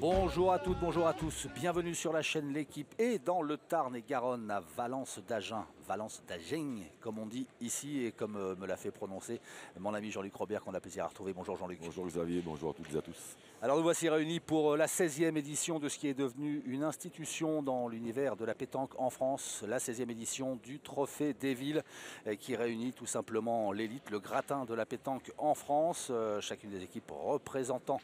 Bonjour à toutes, bonjour à tous, bienvenue sur la chaîne L'Équipe et dans le Tarn et Garonne à Valence d'Agen, comme on dit ici et comme me l'a fait prononcer mon ami Jean-Luc Robert qu'on a plaisir à retrouver. Bonjour Jean-Luc. Bonjour Xavier, bonjour à toutes et à tous. Alors nous voici réunis pour la 16e édition de ce qui est devenu une institution dans l'univers de la pétanque en France, la 16e édition du Trophée des Villes qui réunit tout simplement l'élite, le gratin de la pétanque en France, chacune des équipes représentant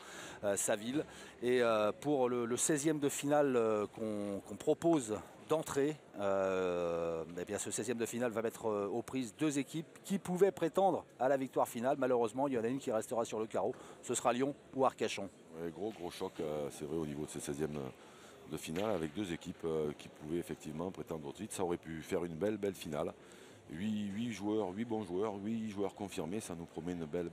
sa ville. Et pour le 16e de finale qu'on propose d'entrée, eh bien ce 16e de finale va mettre aux prises deux équipes qui pouvaient prétendre à la victoire finale. Malheureusement, il y en a une qui restera sur le carreau. Ce sera Lyon ou Arcachon. Ouais, gros choc, c'est vrai, au niveau de ces 16e de finale, avec deux équipes qui pouvaient effectivement prétendre au titre. Ça aurait pu faire une belle finale. 8 joueurs, 8 bons joueurs, 8 joueurs confirmés, ça nous promet une belle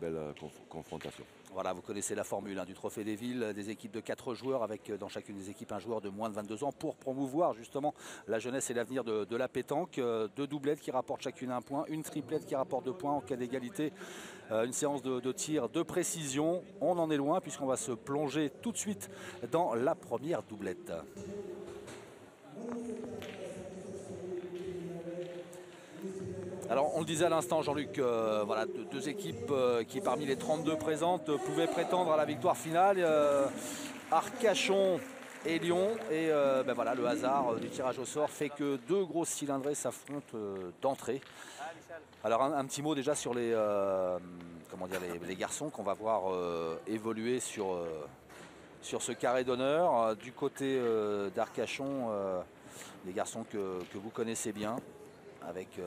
confrontation. Voilà, vous connaissez la formule du Trophée des Villes, des équipes de 4 joueurs avec dans chacune des équipes un joueur de moins de 22 ans pour promouvoir justement la jeunesse et l'avenir de la pétanque. Deux doublettes qui rapportent chacune un point, une triplette qui rapporte 2 points en cas d'égalité. Une séance de tir de précision. On en est loin puisqu'on va se plonger tout de suite dans la première doublette. Alors on le disait à l'instant Jean-Luc, voilà, deux équipes qui parmi les 32 présentes pouvaient prétendre à la victoire finale, Arcachon et Lyon, et ben voilà, le hasard du tirage au sort fait que deux grosses cylindrées s'affrontent d'entrée. Alors un petit mot déjà sur les, comment dire, les garçons qu'on va voir évoluer sur ce carré d'honneur. Du côté d'Arcachon, les garçons que vous connaissez bien, avec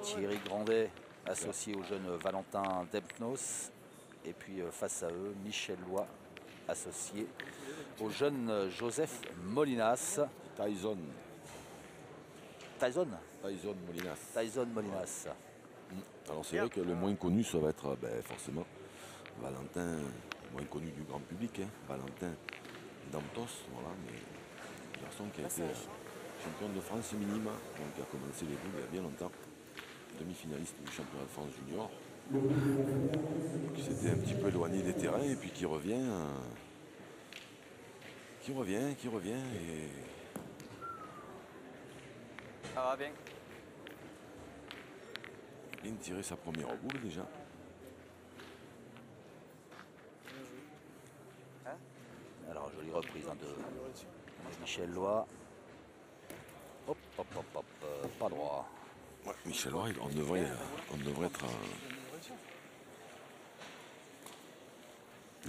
Thierry Grandet associé au jeune Valentin Dempnos, et puis face à eux Michel Loy associé au jeune Joseph Molinas. Tyson Molinas. Alors c'est vrai que le moins connu, ça va être forcément Valentin, moins connu du grand public, hein, Valentin Dempnos, voilà, mais un garçon qui a été champion de France minima, donc qui a commencé les boules il y a bien longtemps, demi-finaliste du championnat de France junior, qui s'était un petit peu éloigné des terrains et puis qui revient et... Ça va bien. Il vient de tirer sa première boule déjà. Alors jolie reprise de Michel Loy. Hop, pas droit. Ouais, Michel Loy, on devrait être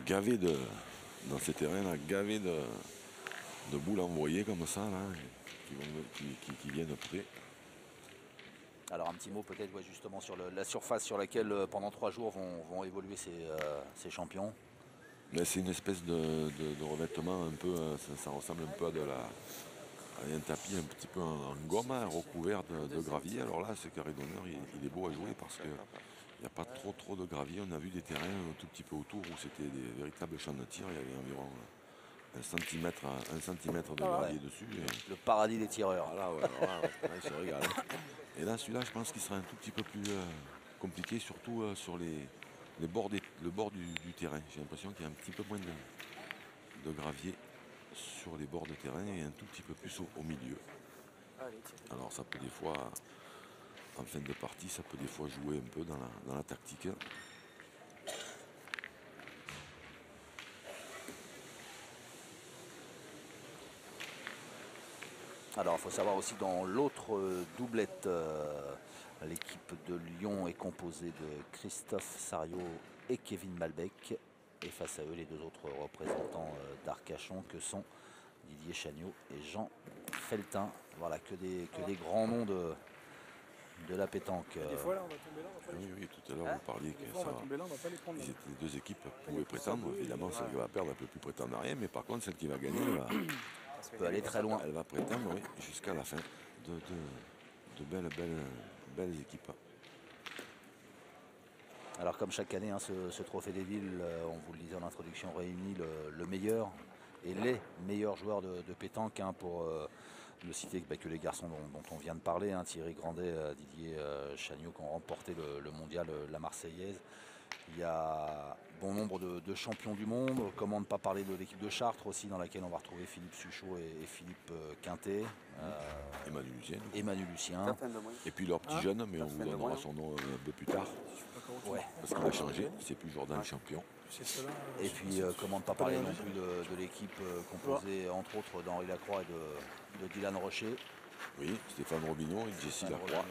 gavé dans ces terrains-là, gavé de boules envoyées comme ça, là, qui viennent près. Alors un petit mot peut-être justement sur la surface sur laquelle pendant 3 jours vont évoluer ces champions. C'est une espèce de revêtement un peu, ça ressemble un peu à un tapis un petit peu en gomme, recouvert de gravier. Alors là, ce carré d'honneur, il est beau à jouer parce qu'il n'y a pas trop de gravier. On a vu des terrains un tout petit peu autour où c'était des véritables champs de tir. Il y avait environ 1 centimètre de gravier dessus. Et... le paradis des tireurs. Voilà, il se régale. Et là, celui-là, je pense qu'il sera un tout petit peu plus compliqué, surtout sur le bord du terrain. J'ai l'impression qu'il y a un petit peu moins de gravier sur les bords de terrain et un tout petit peu plus au milieu. Alors ça peut des fois, en fin de partie, ça peut des fois jouer un peu dans la tactique. Alors il faut savoir aussi dans l'autre doublette, l'équipe de Lyon est composée de Christophe Sariot et Kevin Malbec. Et face à eux, les deux autres représentants d'Arcachon que sont Didier Chagnot et Jean Feltin. Voilà, que des grands noms de la pétanque. Des fois là on va tomber là, on va pas les... Oui, tout à l'heure vous parliez que ça, les deux équipes pouvaient prétendre. Évidemment, celle qui va perdre ne peut plus prétendre à rien, mais par contre celle qui va gagner peut aller très loin. Elle va prétendre, oui, jusqu'à la fin de belles équipes. Alors comme chaque année, ce Trophée des Villes, on vous le disait en introduction, réunit le meilleur et les meilleurs joueurs de pétanque, pour ne citer que les garçons dont on vient de parler, Thierry Grandet, Didier Chagnot qui ont remporté le mondial, la Marseillaise, Il y a bon nombre de champions du monde. Comment ne pas parler de l'équipe de Chartres aussi, dans laquelle on va retrouver Philippe Suchot et Philippe Quintet. Emmanuel Lucien. Emmanuel Lucien. Et puis leur petit jeune, mais on vous donnera son nom un peu plus tard. Ouais. Parce qu'il a changé, c'est plus Jordan Champion. Et puis comment ne pas parler non plus de l'équipe composée entre autres d'Henri Lacroix et de Dylan Rocher. Oui, Stéphane Robineau et Jessie Lacroix.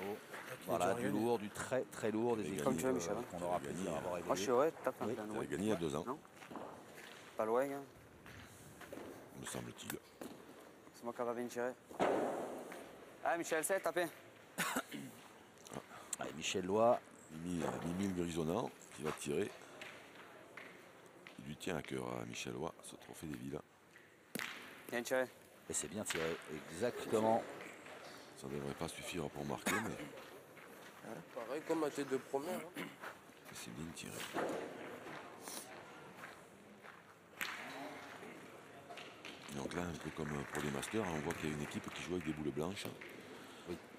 Voilà, du lourd, du très très lourd, des équipes qu'on aura plaisir à avoir Ah, je suis ouais, tape un Il avait gagné il y a 2 ans, Non, pas loin, hein. me semble-t-il. C'est moi qui avais bien tiré. Ah, Michel, c'est tapé. Allez, Michel Loy. Mimi le Grisonnant qui va tirer. Il lui tient à cœur à Michel Loy, ce trophée des villes. Bien tiré. Et c'est bien tiré, exactement. Ça ne devrait pas suffire pour marquer, mais Pareil comme à tes 2 premières. c'est bien tiré. Donc là, un peu comme pour les masters, on voit qu'il y a une équipe qui joue avec des boules blanches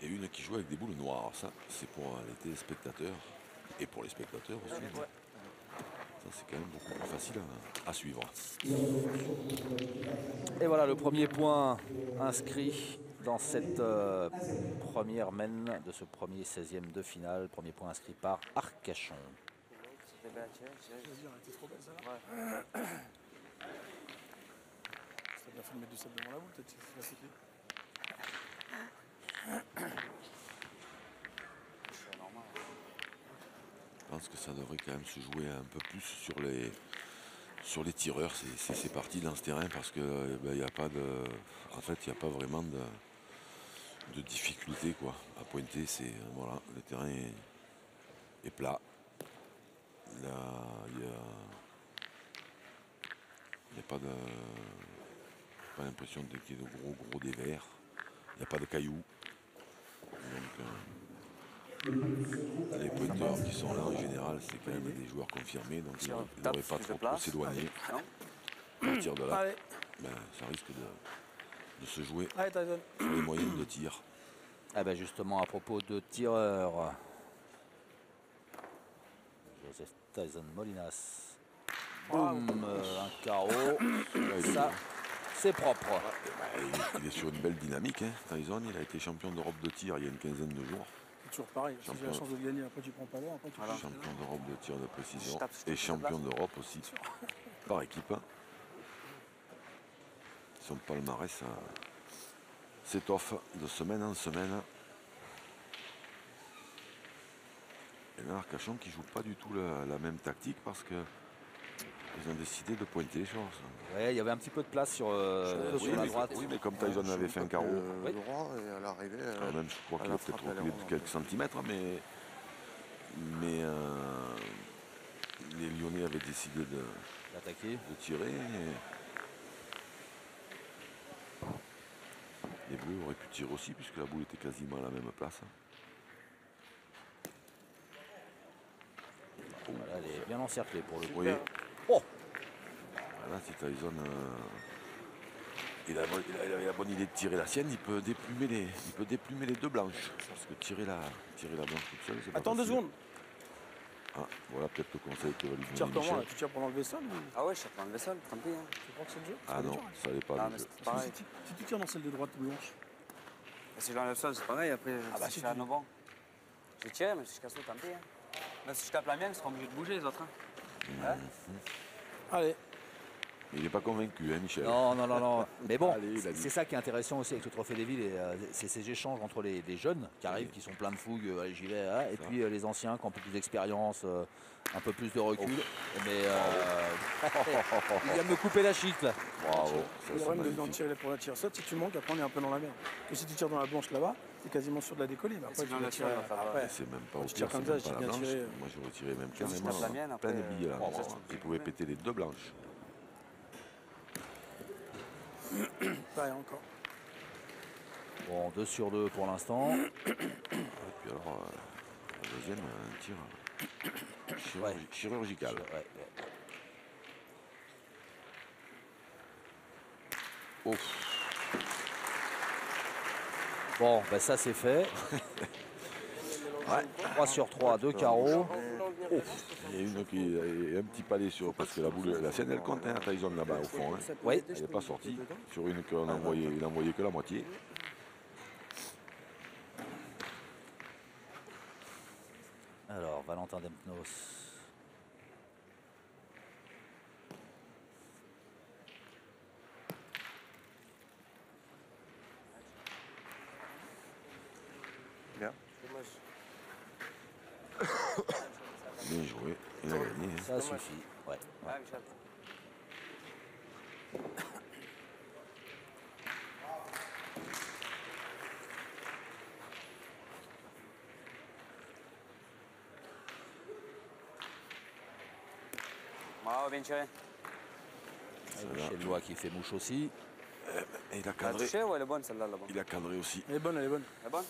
et une qui joue avec des boules noires. Ça, c'est pour les téléspectateurs et pour les spectateurs aussi. Ça, c'est quand même beaucoup plus facile à suivre. Et voilà le premier point inscrit dans cette première mène de ce premier 16e de finale. Premier point inscrit par Arcachon. C'était bien tiré, tiré. Je veux dire, elle était trop belle celle-là. Ouais. Ça a bien fait de mettre du sable devant la boule, peut-être que c'est facile. C'est normal. Je pense que ça devrait quand même se jouer un peu plus sur les tireurs. C'est parti dans ce terrain parce que il n'y a pas de. En fait, il n'y a pas vraiment de difficulté quoi. À pointer, c'est voilà, le terrain est plat. Là, il n'y a pas l'impression qu'il y ait de gros dévers. Il n'y a pas de cailloux. Donc les pointeurs qui sont là en général, c'est quand même des joueurs confirmés, donc ils n'auraient pas trop s'éloigner. À partir de là, Allez, ça risque de se jouer allez Tyson. sur les moyennes de tir. Ah ben justement à propos de tireurs. Joseph Tyson Molinas. Boum, un carreau. Ça, c'est propre. Il est sur une belle dynamique. Hein. Tyson, il a été champion d'Europe de tir il y a une quinzaine de jours. C'est toujours pareil. Si j'ai la chance de le gagner, après tu prends pas l'air, après tu prends. Champion d'Europe de tir de précision Je tape et sur la champion place. d'Europe aussi par équipe. Son palmarès s'étoffe de semaine en semaine. Et là, Arcachon qui joue pas du tout la même tactique parce que ils ont décidé de pointer les choses. Ouais, il y avait un petit peu de place sur la droite. Oui, mais comme Tyson avait fait un carreau, Le droit et à l'arrivée. quand même, je crois à qu'il la a peut-être frappe, elle est reculé de ronde. quelques centimètres, mais les Lyonnais avaient décidé L'attaquer. de tirer. Et les Bleus auraient pu tirer aussi puisque la boule était quasiment à la même place. Voilà, elle est bien encerclée pour le coup. Oui. Oh, Là, si Tyson il avait la bonne idée de tirer la sienne, il peut déplumer les 2 blanches. Parce que tirer la blanche toute seule, c'est pas Attends 2 facile. secondes. Ah, voilà peut-être le conseil que va lui Tu tires donner comment là? Michel. Tu tires pour l'enlever seul ou Ah ouais, je suis dans le vaisselle, tant pis. Hein. tu crois que c'est le jeu? Ah non, ça n'allait pas Ah, le mais jeu. c'est pareil. Si tu tires dans celle de droite blanche, Si je l'enlève seul, c'est pareil. Après, Ah bah, si si je fais tu- un bon. J'ai tiré, mais si je casse l'autre, tant pis. Hein. Là, si je tape la mienne, ils seront obligés de bouger, les autres. Hein. Hein. allez. Il n'est pas convaincu, hein, Michel. non. Mais bon, Allez, il a dit. c'est ça qui est intéressant aussi avec le Trophée des Villes, et, c'est ces échanges entre les jeunes qui arrivent, qui sont pleins de fougue, allez j'y vais, hein, et puis les anciens qui ont un peu plus d'expérience, un peu plus de recul. Mais il vient de me couper la chic là. Bravo. Ça, Le c'est problème de magnifique. tirer pour la tire saute, si tu manques, après on est un peu dans la merde. Que si tu tires dans la blanche là-bas, t'es quasiment sûr de la décoller. Mais après, c'est tu dans vas la tirer. seule, ça va. Après, C'est même pas au Je tire pire, comme c'est même ça, pas j'ai la bien blanche. tiré. Moi, j'aurais tiré même je tape carrément la mienne, après, plein de billes là. Il pouvait ouais. péter les 2 blanches. pareil encore. Bon, 2 sur 2 pour l'instant. Et puis alors, la deuxième, un tir chirurgical. Ouais. Ouf. Bon, ben ça c'est fait. 3 sur 3, 2 carreaux. Il y a une qui est un petit palais sur. Parce que la scène, elle compte, hein, Tyson là-bas au fond. Hein. Oui. Elle n'est pas sortie. Sur une qu'il a envoyé que la moitié. Alors, Valentin Dempnos. Bien. Bien joué. Il a gagné. Hein. Ça suffit. Ouais. Ah, Michel. Bravo, bien tiré. Michel Lois qui fait mouche aussi. Et il a Elle a cadré. touché ou elle est bonne celle-là là-bas? Il a cadré aussi. Elle est bonne, elle est bonne. Elle est bonne?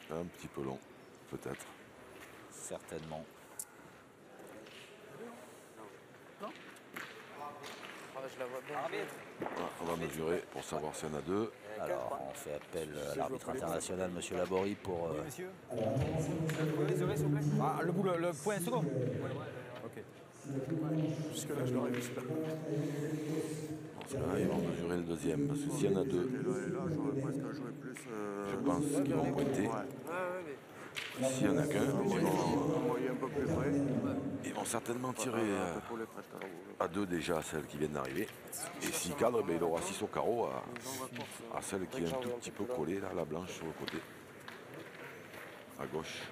Un petit peu long, peut-être. Certainement. Ah, je la vois bien. Arbitre. Voilà, on va mesurer pour savoir s'il y en a deux. Alors, on fait appel à l'arbitre international, M. Laborie, pour... Monsieur? Vous pouvez mesurer, s'il vous plaît? Ah, le point second. Ok. Jusque-là, je l'aurais vu celui-là. Là, ils vont mesurer le deuxième. Parce que s'il y en a deux, Là, j'aurais presque joué plus. je pense qu'ils vont pointer. S'il y en a qu'un, Envoyer un peu plus près. ils vont certainement tirer à deux déjà celle qui vient d'arriver. Et s'il cadre, ben, il aura 6 au carreau à celle qui est un tout petit peu collée, là, la blanche sur le côté. À gauche.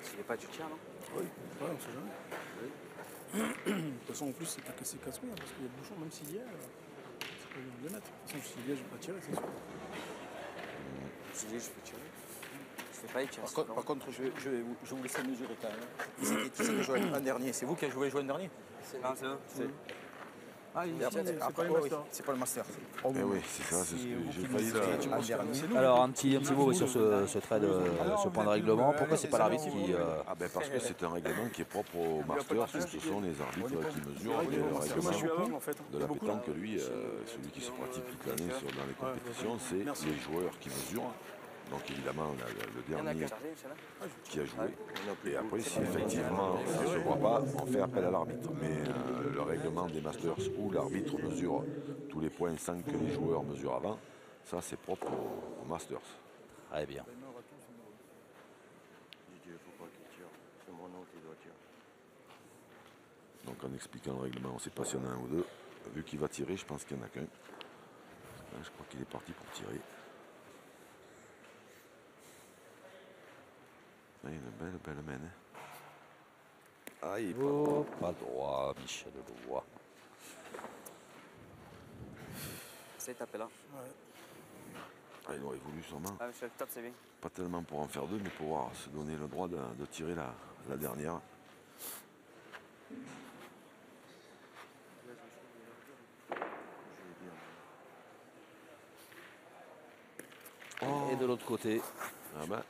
S'il n'est pas du tir, non? Oui, ouais, on sait jamais. De toute façon, en plus, c'est pas cassé casse-couille, parce qu'il y a le bouchon, même s'il y a, c'est pas bien de le mettre. De toute façon, s'il y a, je vais pas tirer, c'est sûr. Si je peux tirer. Je fais pas y tirer. Par contre, je vais vous laisser mesurer quand même. Qui c'est qui joue un dernier? C'est vous qui avez joué un dernier? Non, c'est eux. Ah, c'est pas le oui, master. c'est pas le master. Eh oui, c'est ça, c'est ce que j'ai failli là. Un dernier. Alors, un petit mot sur ce trait ce point de règlement. Pourquoi c'est pas l'arbitre qui... Ah ben parce que c'est un règlement qui est propre aux Masters, parce que ce sont les arbitres qui mesurent et le Moi, je suis règlement avant, en fait. de la pétanque, lui, celui qui se pratique toute l'année dans les compétitions, c'est les joueurs qui mesurent. Donc évidemment, le dernier qui a joué. Et après, si effectivement ça ne se voit pas, on fait appel à l'arbitre. Mais le règlement des Masters où l'arbitre mesure tous les points sans que les joueurs mesurent avant, ça c'est propre aux Masters. Très bien. Il ne faut pas qu'il tire. C'est mon nom qui doit tirer. Donc en expliquant le règlement, on ne sait pas s'il y en a un ou deux. Vu qu'il va tirer, je pense qu'il n'y en a qu'un. Là, je crois qu'il est parti pour tirer. Ah, une belle main. Ah, il est pas Oh, pas droit, Michel Lois. C'est tapé là. Ah, il aurait voulu sûrement. Ah, Michel, top, c'est bien. Pas tellement pour en faire deux, mais pour pouvoir se donner le droit de tirer la dernière. Et de l'autre côté, Ah ben,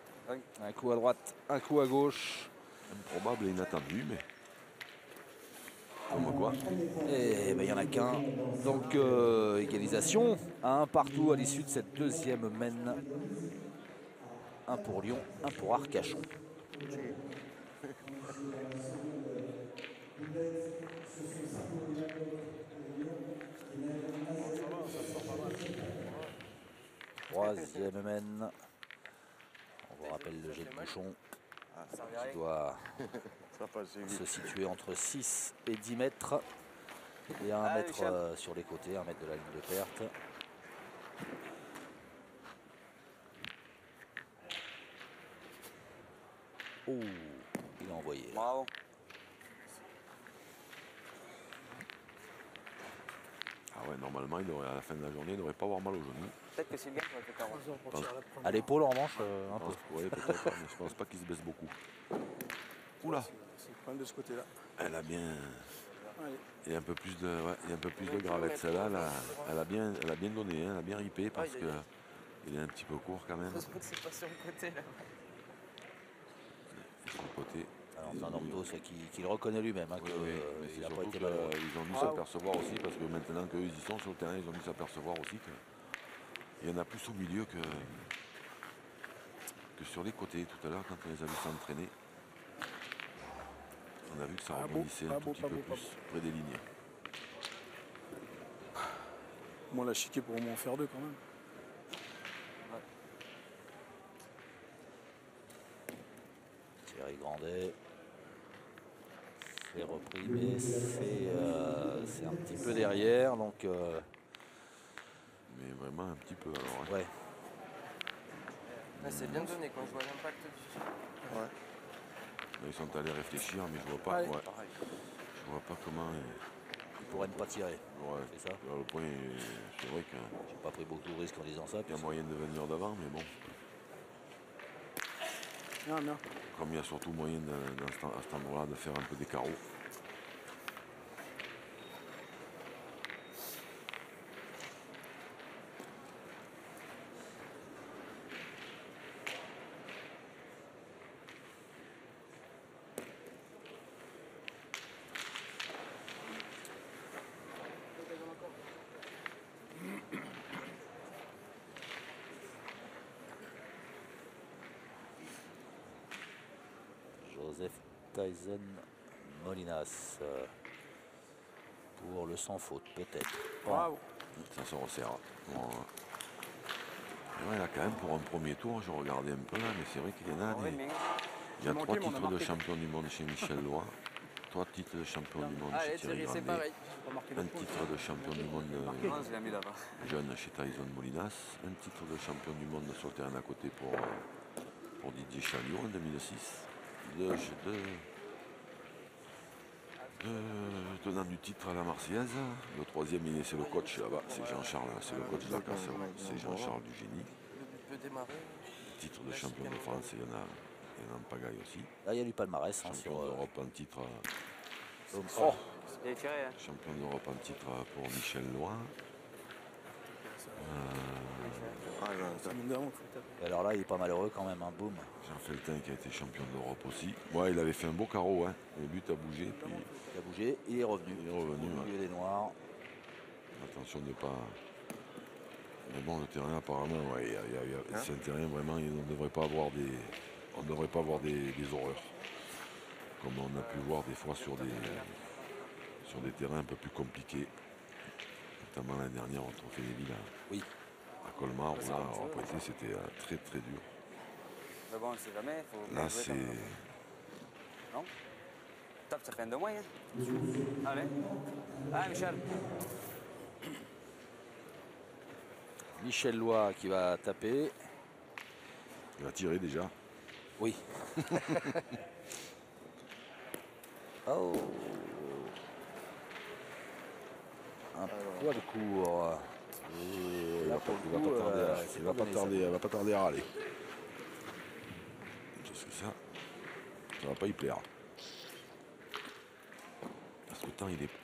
un coup à droite, un coup à gauche. improbable et inattendu, mais comme quoi. Et ben, il n'y en a qu'un. Donc égalisation. Un partout à l'issue de cette deuxième mène. Un pour Lyon, un pour Arcachon. Troisième mène. On vous rappelle le jet de bouchon qui doit Ça passe vite. se situer entre 6 et 10 mètres. Et 1 mètre Michel. sur les côtés, 1 mètre de la ligne de perte. Oh, il a envoyé. Bravo. Ah ouais, normalement, à la fin de la journée, il ne devrait pas avoir mal au genou. Peut-être que Sylvain va faire 40. 3 heures pour tirer la première. À l'épaule, en revanche, un Je peu. pense, ouais, peut-être, mais je pense pas qu'il se baisse beaucoup. Oula, C'est le problème de ce côté-là. elle a bien. Allez. Il y a un peu plus de, ouais, il y a un peu plus de gravette. Celle-là, elle a bien donné, hein, elle a bien ripé parce que Il est un petit peu court quand même. Je crois que c'est pas sur le côté là. Sur le côté. Alors, Ils ont Fernando, dû- c'est qui le reconnaît lui-même, hein, Oui, que, oui, mais il c'est n'a pas surtout été malheureux. qu'ils ont dû s'apercevoir aussi, parce que maintenant qu'eux ils y sont sur le terrain, ils ont dû s'apercevoir aussi qu'il y en a plus au milieu que sur les côtés. Tout à l'heure, quand on les a vus s'entraîner, on a vu que ça Pas beau, rebondissait pas un beau, tout petit pas peu beau, pas plus près des lignes. Moi, la chiquée pour au moins en faire deux quand même. Thierry Grandet. C'est repris, mais c'est un petit peu derrière. Donc, Mais vraiment un petit peu alors. Hein. ouais. Mais c'est bien donné quand je vois l'impact du. Ouais. Ils sont allés réfléchir, mais je vois pas. Allez. Ouais, Pareil. je vois pas comment. Il pourrait ne pas tirer. Ouais. C'est ça. Le point, c'est vrai qu'il J'ai pas pris beaucoup de risques en disant ça. y a moyen de venir d'avant, mais bon. Bien, bien. Comme il y a surtout moyen à cet endroit-là de faire un peu des carreaux. Joseph Tyson Molinas pour le sans faute peut-être. Bravo. Ça se resserre. Bon, et ouais, là, quand même, pour un premier tour, je regardais un peu là, mais c'est vrai qu'il y en a Ouais, des. mais. Il y a manqué, 3 mais on a titres de marqué. champion du monde chez Michel Loin, 3 titres de champion du monde Allez, chez Thierry Thierry, c'est Grandet, pareil. Pas marqué un de points. titre de champion du monde Non, je l'ai mis là-bas. jeune chez Tyson Molinas, un titre de champion du monde sur le terrain d'à côté pour Didier Chaliot en 2006, tenant du titre à la Marseillaise. Le troisième, c'est le coach là-bas, c'est Jean-Charles, c'est le coach de la Casse, c'est Jean-Charles Dugénie. Le but peut démarrer. Titre de champion de France, il y en a en pagaille aussi. Là, il y a du palmarès hein, Champion sur. d'Europe en titre. Oh, Il est tiré, hein. Champion d'Europe en titre pour Michel Loin. Ah, non, ça- C'est mine de rien, faut taper. et alors là, il est pas malheureux quand même. Un boom. Jean Feltin qui a été champion d'Europe aussi. Ouais, il avait fait un beau carreau, hein. Le but a bougé, puis Il a bougé. Il est revenu. il est revenu. Au Ouais. milieu des noirs. Attention de ne pas. Mais bon, le terrain apparemment, ouais, c'est un terrain vraiment, on ne devrait pas avoir des horreurs. Comme on a pu voir des fois sur des terrains un peu plus compliqués. Notamment l'année dernière au Trophée des Villes Oui. à Colmar, où là, après, c'était très très dur. Mais bon, on ne sait jamais. Faut Là, jouer c'est. comme ça. Non. Top, ça fait un de moins. Hein. Allez. Ah, Michel. Michel Lois qui va taper. Il va tirer déjà. Oui. Oh. Un poil court. Et là, pour le coup, c'est pas donné, ça. Elle va pas tarder à râler. Parce que ça va pas y plaire. Parce que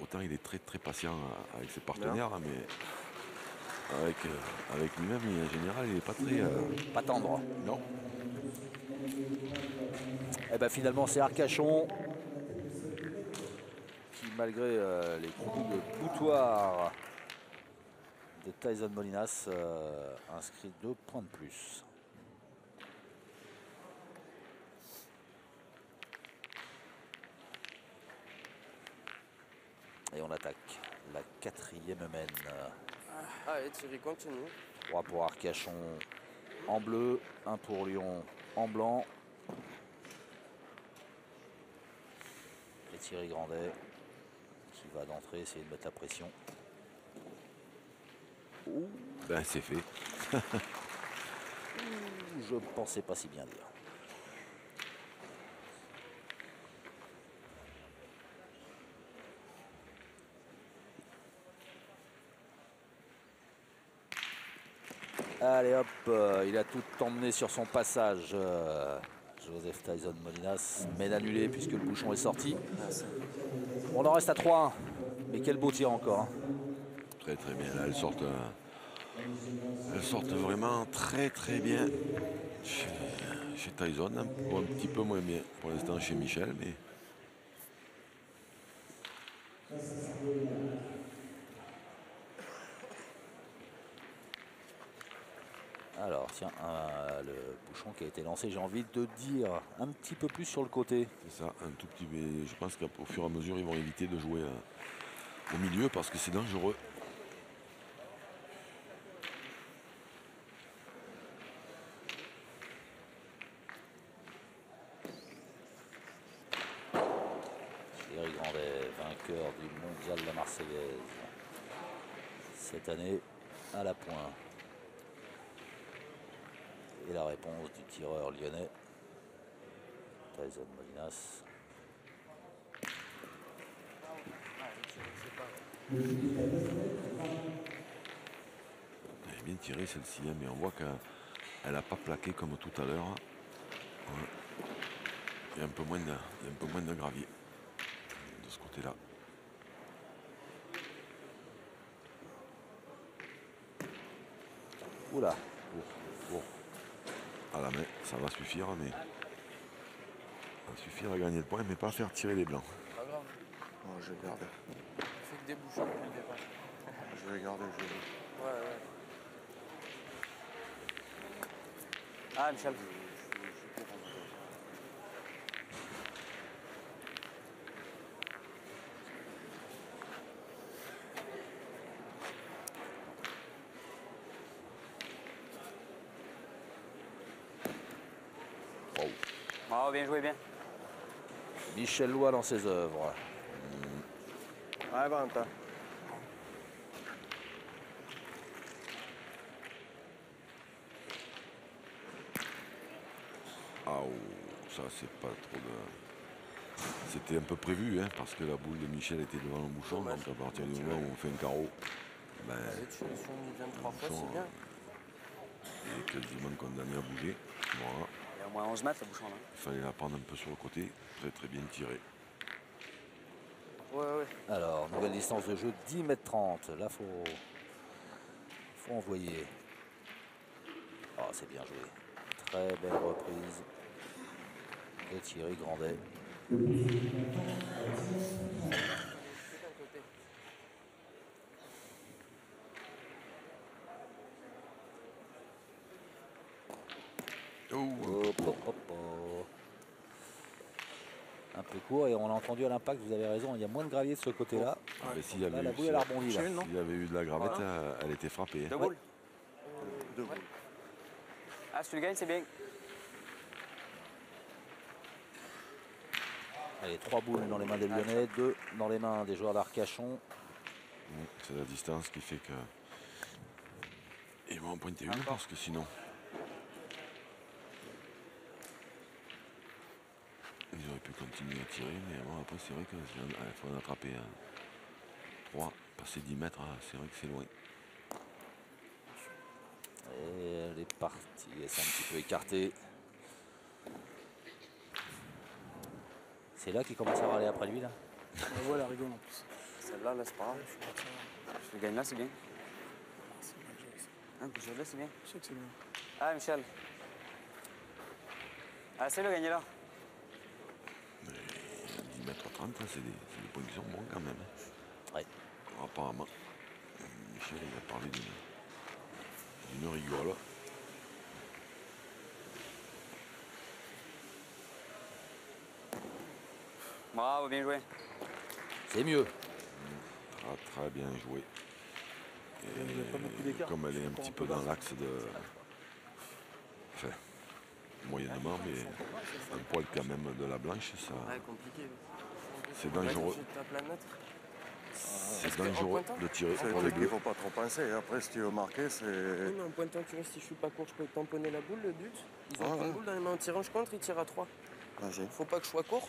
autant il est très très patient avec ses partenaires, mais avec lui-même, en général, il est pas très. Pas tendre. Non. Et ben finalement, c'est Arcachon qui, malgré les coups de boutoir de Tyson Molinas, inscrit 2 points de plus. Et on attaque la 4e mène. Allez, Thierry, continue. 3 pour Arcachon en bleu, 1 pour Lyon en blanc. Et Thierry Grandet qui va d'entrée essayer de mettre la pression. Ben c'est fait. Je pensais pas si bien dire. Allez hop, il a tout emmené sur son passage. Joseph Tyson Molinas, mais annulé puisque le bouchon est sorti. On en reste à 3-1. Mais quel beau tir encore. Hein. Très très bien. Là, elle sort Elles sortent vraiment très très bien chez Tyson, un petit peu moins bien pour l'instant chez Michel, mais Alors tiens, le bouchon qui a été lancé, j'ai envie de dire un petit peu plus sur le côté. c'est ça, un tout petit peu. Je pense qu'au fur et à mesure, ils vont éviter de jouer au milieu parce que c'est dangereux. Thierry Grandet, vainqueur du mondial de la Marseillaise. Cette année, à la pointe. Et la réponse du tireur lyonnais, Tyson Molinas. Elle est bien tirée celle-ci, mais on voit qu'elle n'a pas plaqué comme tout à l'heure. Ouais. Il y a un peu moins de gravier de ce côté-là. Oula. Bon. À la main, ça va suffire, mais ça va suffire à gagner le point, mais pas à faire tirer les blancs. Pas grave. Non, je vais garder. Il fait que des bouchons depuis le départ. Je vais garder. Ouais. Ah, Michel. Oh, bien joué, bien. Michel Lois dans ses œuvres. Ouais, Valentin. Ah, oh, ça c'est pas trop de... C'était un peu prévu, hein, parce que la boule de Michel était devant le bouchon, donc à partir du moment où on fait un carreau, ben, Vas-y, tu le son 23 fois, bouchon, c'est bien. il est quasiment condamné à bouger. Voilà. Il y a au moins 11 mètres, le bouchon, là. Il fallait la prendre un peu sur le côté, très très bien tiré. Ouais. Alors, nouvelle distance de jeu, 10 mètres 30. Là, faut envoyer. Oh, c'est bien joué. Très belle reprise de Thierry Grandet. Un peu court et on l'a entendu à l'impact, vous avez raison, il y a moins de gravier de ce côté-là. Mais s'il y avait Là, la eu- boule elle a rebondi. Là. s'il y avait eu de la gravette, elle était frappée. Deux Hein. boules. Deux boules. Ah, si tu le gagnes, c'est bien. Allez, 3 boules dans les mains des Lyonnais, 2 dans les mains des joueurs d'Arcachon. C'est la distance qui fait que ils vont en pointer une parce que sinon ils auraient pu continuer à tirer, mais bon, après c'est vrai qu'il faut en attraper 3, passer 10 mètres, c'est vrai que c'est loin. Et elle est partie, elle s'est un petit peu écartée. C'est là qu'il commence à râler après lui là. La voix, elle rigole en plus. Celle-là, là, c'est pas grave. Si tu le gagnes là, c'est bien. C'est bien joué, ça. Hein, que là, c'est bien. Je sais que c'est bien. Ah, Michel. Ah, c'est le gagner là. 10 mètres 30, c'est des points qui sont bons quand même. Ouais. Apparemment, Michel il a parlé d'une rigole. Bravo, bien joué. C'est mieux. Très bien joué. Il n'y a pas beaucoup d'écart. Comme elle est un petit peu dans l'axe de... Enfin, moyennement, mais un poil quand même de la blanche, ça, compliqué. c'est dangereux. C'est dangereux de tirer C'est pour le les truc qu'il bleus. ne faut pas trop penser. Après, si tu veux marquer, c'est. Oui, mais en pointant, tu vois, si je suis pas court, je peux tamponner la boule, le but. Ils ont une boule dans les mains en tirant, je contre, ils tirent à 3. Vas-y. Faut pas que je sois court.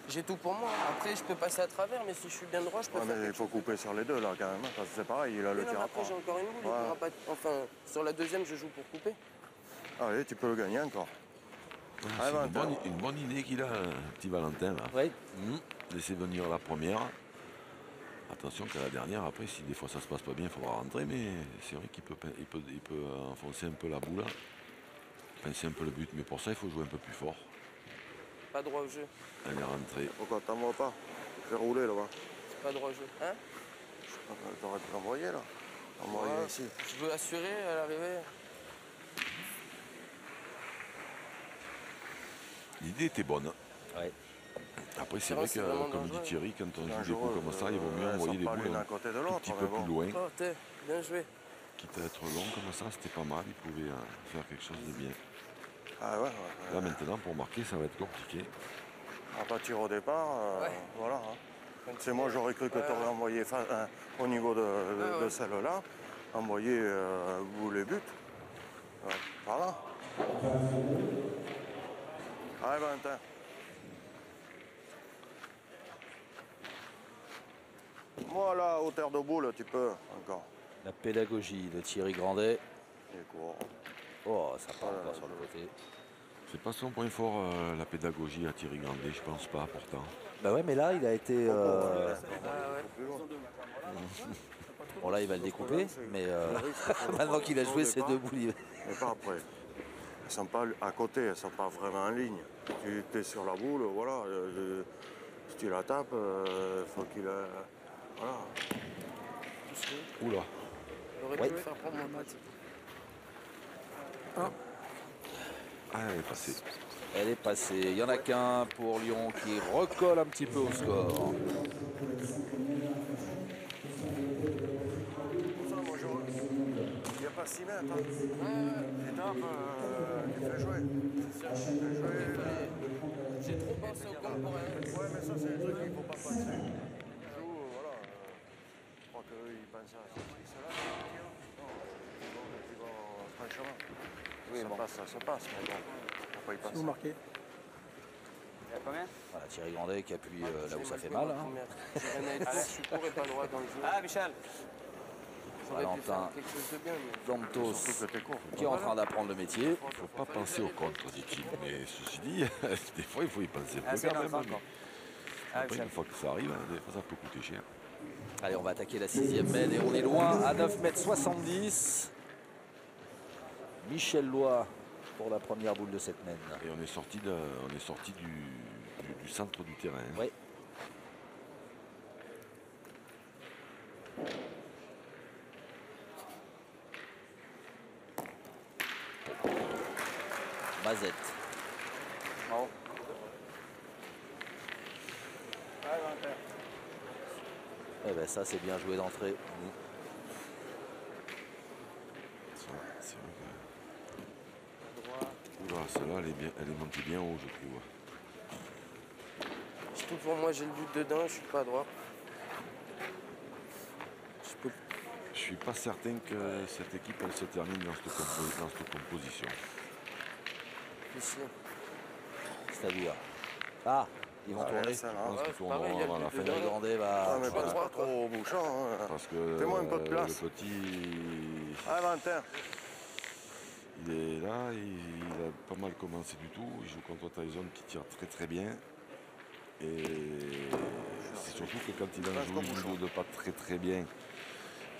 J'ai tout pour moi. Après, je peux passer à travers, mais si je suis bien droit, je peux Ouais, faire mais il quelque faut chose. couper sur les deux là quand même, parce que c'est pareil, il a Oui, le non, tir mais à après, trois. j'ai encore une boule. Il pourra pas... Enfin, sur la deuxième, je joue pour couper. Allez, tu peux le gagner encore. C'est une bonne idée qu'il a, petit Valentin. Là. Oui. Laisser venir la première. Attention qu'à la dernière, après, si des fois ça se passe pas bien, il faudra rentrer, mais c'est vrai qu'il peut enfoncer un peu la boule. Enfin, c'est un peu le but, mais pour ça, il faut jouer un peu plus fort. Pas droit au jeu. Elle est rentrée. Pourquoi t'envoies pas? Fais rouler là-bas. C'est pas droit au jeu. Hein? T'aurais pu l'envoyer là. Envoyer Ouais, ici. je veux assurer à l'arrivée. L'idée était bonne. Ouais. Après, c'est C'est vrai vrai, que, c'est vraiment comme dit dangereux. Thierry, quand on joue des Dangereux, coups comme ça, il vaut mieux elles envoyer sont les pas boules l'une à un côté de tout l'autre, petit mais peu bon. plus loin. Oh, t'es bien joué. Quitte à être long comme ça, c'était pas mal. Il pouvait faire quelque chose de bien. Ah ouais, Là, maintenant, pour marquer, ça va être compliqué. à pas tirer au départ, Ouais. voilà. C'est moi, j'aurais cru que tu aurais envoyé au niveau de celle-là, envoyer vous les buts. Ouais, voilà. Allez, Valentin. Voilà, hauteur de boule, tu peux encore. La pédagogie de Thierry Grandet. Il est court. Oh, ça part encore sur le côté. C'est pas son point fort, la pédagogie à Thierry Grandet, je pense pas, pourtant. Bah ouais, mais là, il a été... Plus loin. Bon, là, il va le découper, mais maintenant qu'il a joué ses deux boules, Mais pas après. Elles sont pas à côté, elles sont pas vraiment en ligne. Tu es sur la boule, voilà. Si tu la tapes, faut qu'il a. Voilà. Oula. J'aurais Ouais. pu le faire prendre mon patte. Ah, elle est passée. elle est passée. Il n'y en a qu'un pour Lyon qui recolle un petit peu au score. Il n'y a pas 6 mètres. Hein. Tu tapes, tu fais jouer. J'ai trop pensé au goal pour rien. Ouais, mais ça, c'est des trucs qu'il ne faut pas penser. Joue, voilà. Je crois qu'ils pensent à cela. Non, ils vont franchement. Oui, ça bon. passe, ça se passe, mais bon, faut pas y Si vous penser. marquez. Il y a combien? Voilà, Thierry Grandet qui appuie là où ça fait mal. Hein. J'ai rien à être, je suis pour et pas droit dans le jeu. Ah, Michel! J'aurais pu Valentin. faire quelque chose de bien, mais... Dantos Surtout que t'es court. qui est en train d'apprendre le métier. Il faut pas penser au contre, dit-il. Mais ceci dit, des fois, il faut y penser un Ah, peu c'est quand dans le même. fond, mais quoi. Ah, Après, Michel. une fois que ça arrive, des fois, ça peut coûter cher. Allez, on va attaquer la 6e mène et on est loin à 9,70 m. Michel Loy pour la première boule de cette mène. Et on est sorti, du centre du terrain. Hein. Oui. Mazette. Bon. Eh ben ça c'est bien joué d'entrée. C'est vrai que... Oula, celle-là, elle est montée bien haut, je trouve. Si tout pour moi j'ai le but dedans, je suis pas droit. Je suis pas certain que cette équipe elle se termine dans cette composition. Ici. C'est-à-dire. Ah, ils vont tourner. Ça, Je là. pense Ouais, qu'ils c'est pareil, il y a tourneront à le la but fin. dedans. Thierry Grandet Ah, va. mais pas pas droit, trop bouchon. Hein. Parce que Fais-moi un peu de place. le petit, Allez, Valentin. il est là, il a pas mal commencé du tout. Il joue contre Tyson qui tire très très bien. Et c'est surtout que quand il en joue, il joue de pas très très bien.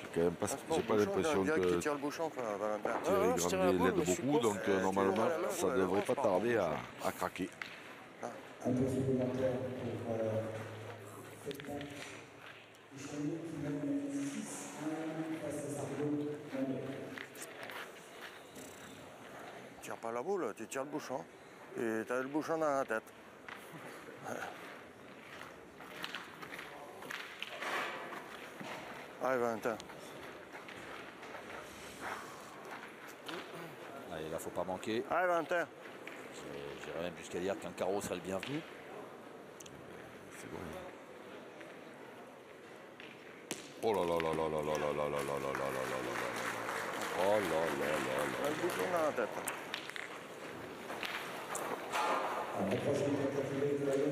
J'ai quand même pas, j'ai pas l'impression que. que Qui tire le bouchon, quoi, Valentin. Thierry non, je tire la Grandet boule, l'aide mais je suis beaucoup, court. donc tu normalement vois, la main, ça ouais, devrait la pas main, tarder à craquer. Un peu supplémentaire pour cette match. Michel qui mène 6-1 face à Sardo. Tu tires pas la boule, tu tires le bouchon. Et tu as le bouchon dans la tête. Allez, Valentin. Allez, là, faut pas manquer. Allez, Valentin. J'irais même jusqu'à dire qu'un carreau serait le bienvenu. C'est bon. Hein. Oh là là là là là là là là là là là là là là là là. Oh là là là là. Tu as le bouchon dans la tête.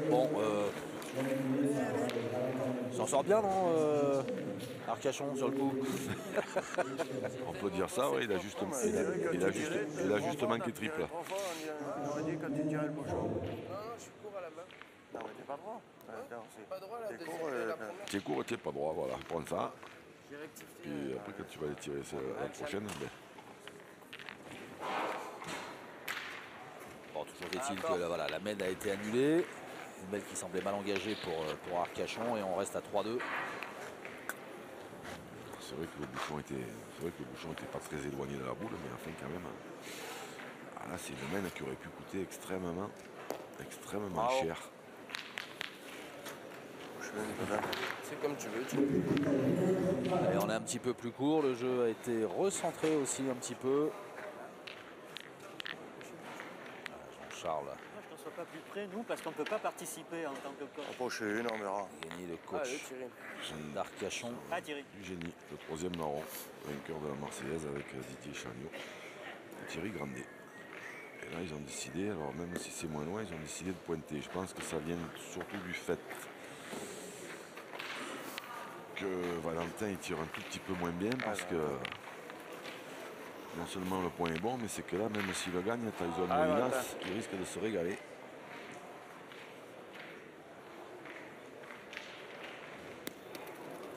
Bon, s'en sort bien, non Arcachon sur le coup. On peut dire ça, oui, il a juste manqué triple. Trop fort, on aurait dit quand tu tirais le bouchon. Non, non, je suis court à la main. Non, mais t'es pas droit. Attends, c'est- Pas droit la t'es deuxième, court, la première. T'es court et t'es pas droit, voilà. Prends ça. J'ai rectifié. Puis après, quand tu vas les tirer la prochaine, ben, Bon, toujours est-il que voilà, la mène a été annulée. Une balle qui semblait mal engagée pour Arcachon et on reste à 3-2. c'est vrai que le bouchon était pas très éloigné de la boule, mais enfin quand même. Là, c'est une mène qui aurait pu coûter extrêmement Bravo. cher. C'est comme tu veux. Allez, on est un petit peu plus court. Le jeu a été recentré aussi un petit peu. Jean-Charles Je ne sois pas plus près, nous, parce qu'on ne peut pas participer en tant que coach. Approchez une, on verra. a gagné le Allez, coach Thierry. d'Arcachon. Ah, Thierry. Du génie, le troisième marron, vainqueur de la Marseillaise avec Didier Chagnot et Thierry Grandet. Et là, ils ont décidé, alors même si c'est moins loin, ils ont décidé de pointer. Je pense que ça vient surtout du fait que Valentin il tire un tout petit peu moins bien parce que non seulement le point est bon, mais c'est que là, même s'il le gagne, Tyson Molinas, il risque de se régaler.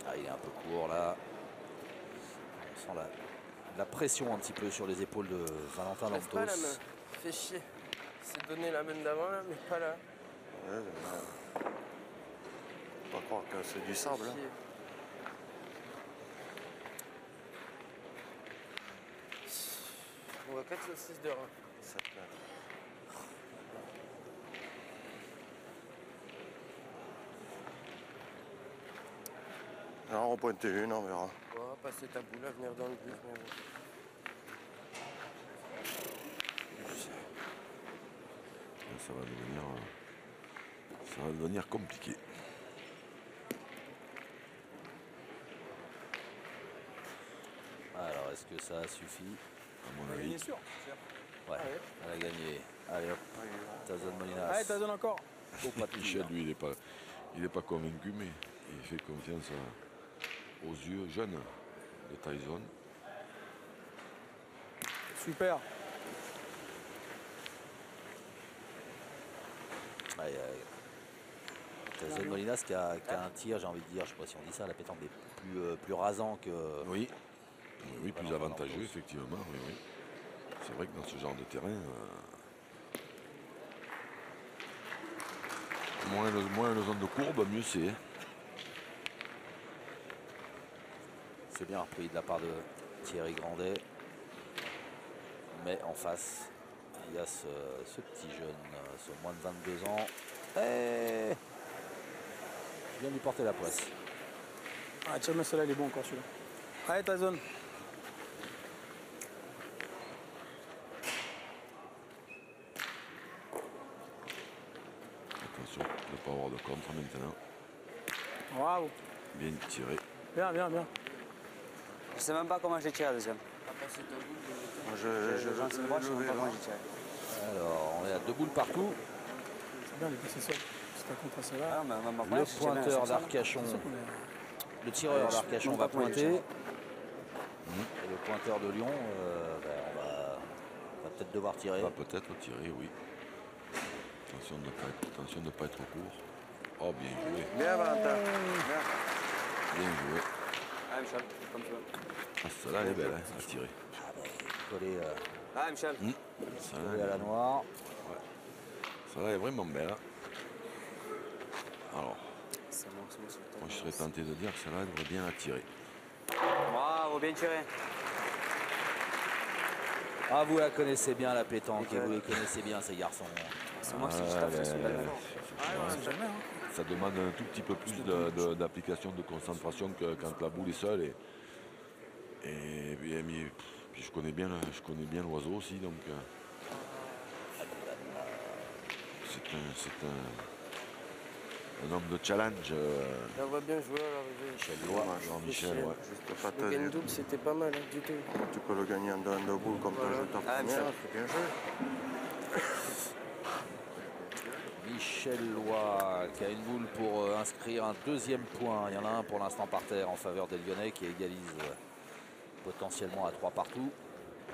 Ah, il est un peu court là. On sent la pression un petit peu sur les épaules de Valentin Lève pas la main. Lantos. Fais chier. C'est donné la main d'avant là, mais pas là. Ouais, faut pas croire que c'est du sable. Hein. Chier. On va 4 saucisses de rein. Ça te plaît. Alors on pointe une, on verra. On va passer ta boule à venir dans le but. Mais bon. Là, ça va devenir compliqué. Alors, est-ce que ça suffit? À mon avis. Bien sûr. Ouais, elle a gagné. Allez hop, Tyson Molinas. Allez, t'as donné encore. Oh, pas de Michel, tir. lui, il est pas convaincu, mais il fait confiance aux yeux jeunes de Tyson. Super. Ouais, Tyson Molinas qui a un tir, j'ai envie de dire, je sais pas si on dit ça, la pétanque est plus rasant que. Oui, oui, plus Valentin avantageux, Lantos. effectivement. Oui, oui. C'est vrai que dans ce genre de terrain, moins le zone de courbe, mieux c'est. C'est bien repris de la part de Thierry Grandet. Mais en face, il y a ce petit jeune, ce moins de 22 ans. Et je viens de lui porter la poisse. Ah, tiens, mais celui-là, il est bon encore celui-là. Allez, Tyson. Attention, ne pas avoir de contre maintenant. Bravo. Bien tiré. Bien, bien, bien. Je sais même pas comment j'ai tiré la deuxième. On va passer ta boule. Moi, J'en sais pas, je sais même pas comment j'ai tiré. Alors, on est à 2 boules partout. C'est bien, les passer seul. C'est un contre à celle-là. Ah, mais ma Le première, j'ai jamais pointeur un seul. d'Arcachon, C'est sûr qu'on est- le tireur d'Arcachon va pointer. pointer. Et le pointeur de Lyon, on va peut-être devoir tirer. Va peut-être tirer, oui. Attention de ne pas être court. Oh, bien joué. Bien, Valentin. Bien joué. Ah, Michel, comme tu veux. Ah, celle-là, elle est belle, hein, à tirer. Collé, Ah, Michel. Celle-là, collé à la noire. celle-là est vraiment belle. Hein. Alors, C'est bon, c'est bon. moi, je serais tenté de dire que celle-là devrait bien la tirer. Bravo, bien tiré. Ah, vous la connaissez bien la pétanque et vous les connaissez bien ces garçons. C'est moi, c'est Gustave, c'est son belle fort. C'est jamais, hein. Ça demande un tout petit peu plus d'application de concentration que quand la boule est seule. Et puis je connais bien l'oiseau aussi, donc c'est un homme de challenge. On va bien jouer à l'arrivée. Michel Lois. Jean-Michel, ouais. Juste pas te Le gain dire. double, c'était pas mal hein, du tout. Tu peux le gagner en deux boules comme tu as joué ta Ah, première, Michel. c'est bien joué. Michel Lois qui a une boule pour inscrire un deuxième point. Il y en a un pour l'instant par terre en faveur des Lyonnais qui égalise potentiellement à 3 partout.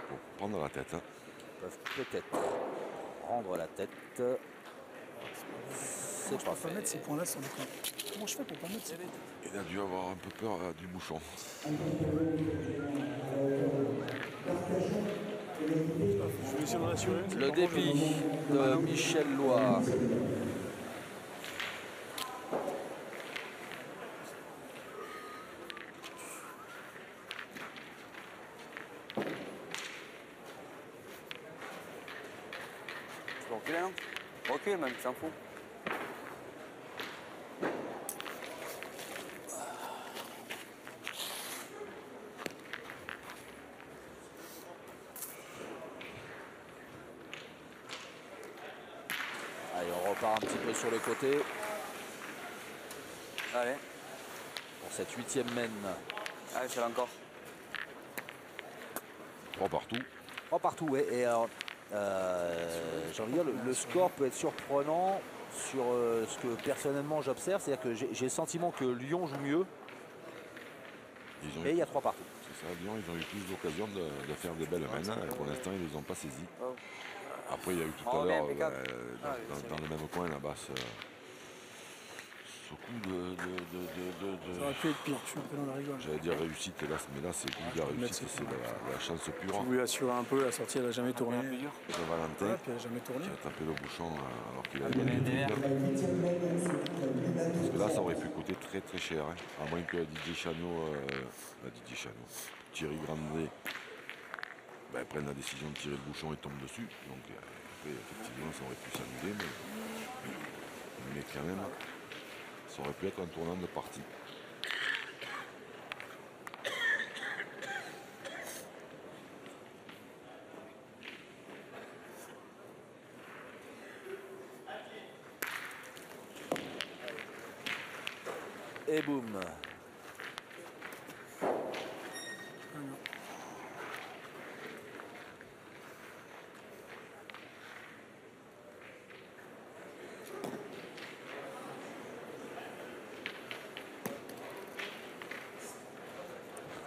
Pour prendre la tête. Hein. Ils peuvent peut-être prendre la tête. C'est Je pas peux pas fait. mettre ces points-là sans déconner. Comment je fais pour pas mettre ces points? Il a dû avoir un peu peur du bouchon. Je vais essayer de rassurer. c'est Le comment dépit je- de Michel Loire. Tu peux reculer, non? Recule même, tu t'en fous. Allez, on repart un petit peu sur le côté Allez, pour cette 8e mène. allez, c'est là encore. 3 partout. 3 partout, ouais. Et alors, j'ai envie de dire, le score peut être surprenant sur ce que personnellement j'observe. C'est-à-dire que j'ai le sentiment que Lyon joue mieux, Ils ont mais eu, il y a 3 partout. c'est ça, Lyon, ils ont eu plus d'occasion de faire des belles mains. Et pour l'instant, ils ne les ont pas saisies. Oh. Après, il y a eu tout Oh, à bien, l'heure, impeccable. dans le même coin, là-bas, ce coup Ça aurait pu être pire, je suis un peu dans la rigole. j'allais dire réussite, là, mais là, c'est plus de la réussite, c'est la chance pure J'ai voulu assurer un peu, la sortie elle a jamais tourné. de Ouais, Valentin, puis elle a jamais tourné. qui a tapé le bouchon alors qu'il avait gagné le triple. La 8e mène se trouve à Luna. Parce que là, ça aurait pu coûter très très cher, hein. À moins que Didier Chanot, Thierry Grandet prenne la décision de tirer le bouchon et tombe dessus. Donc après, effectivement, ça aurait pu s'annuler, mais quand même, ça aurait pu être un tournant de partie. Et boum.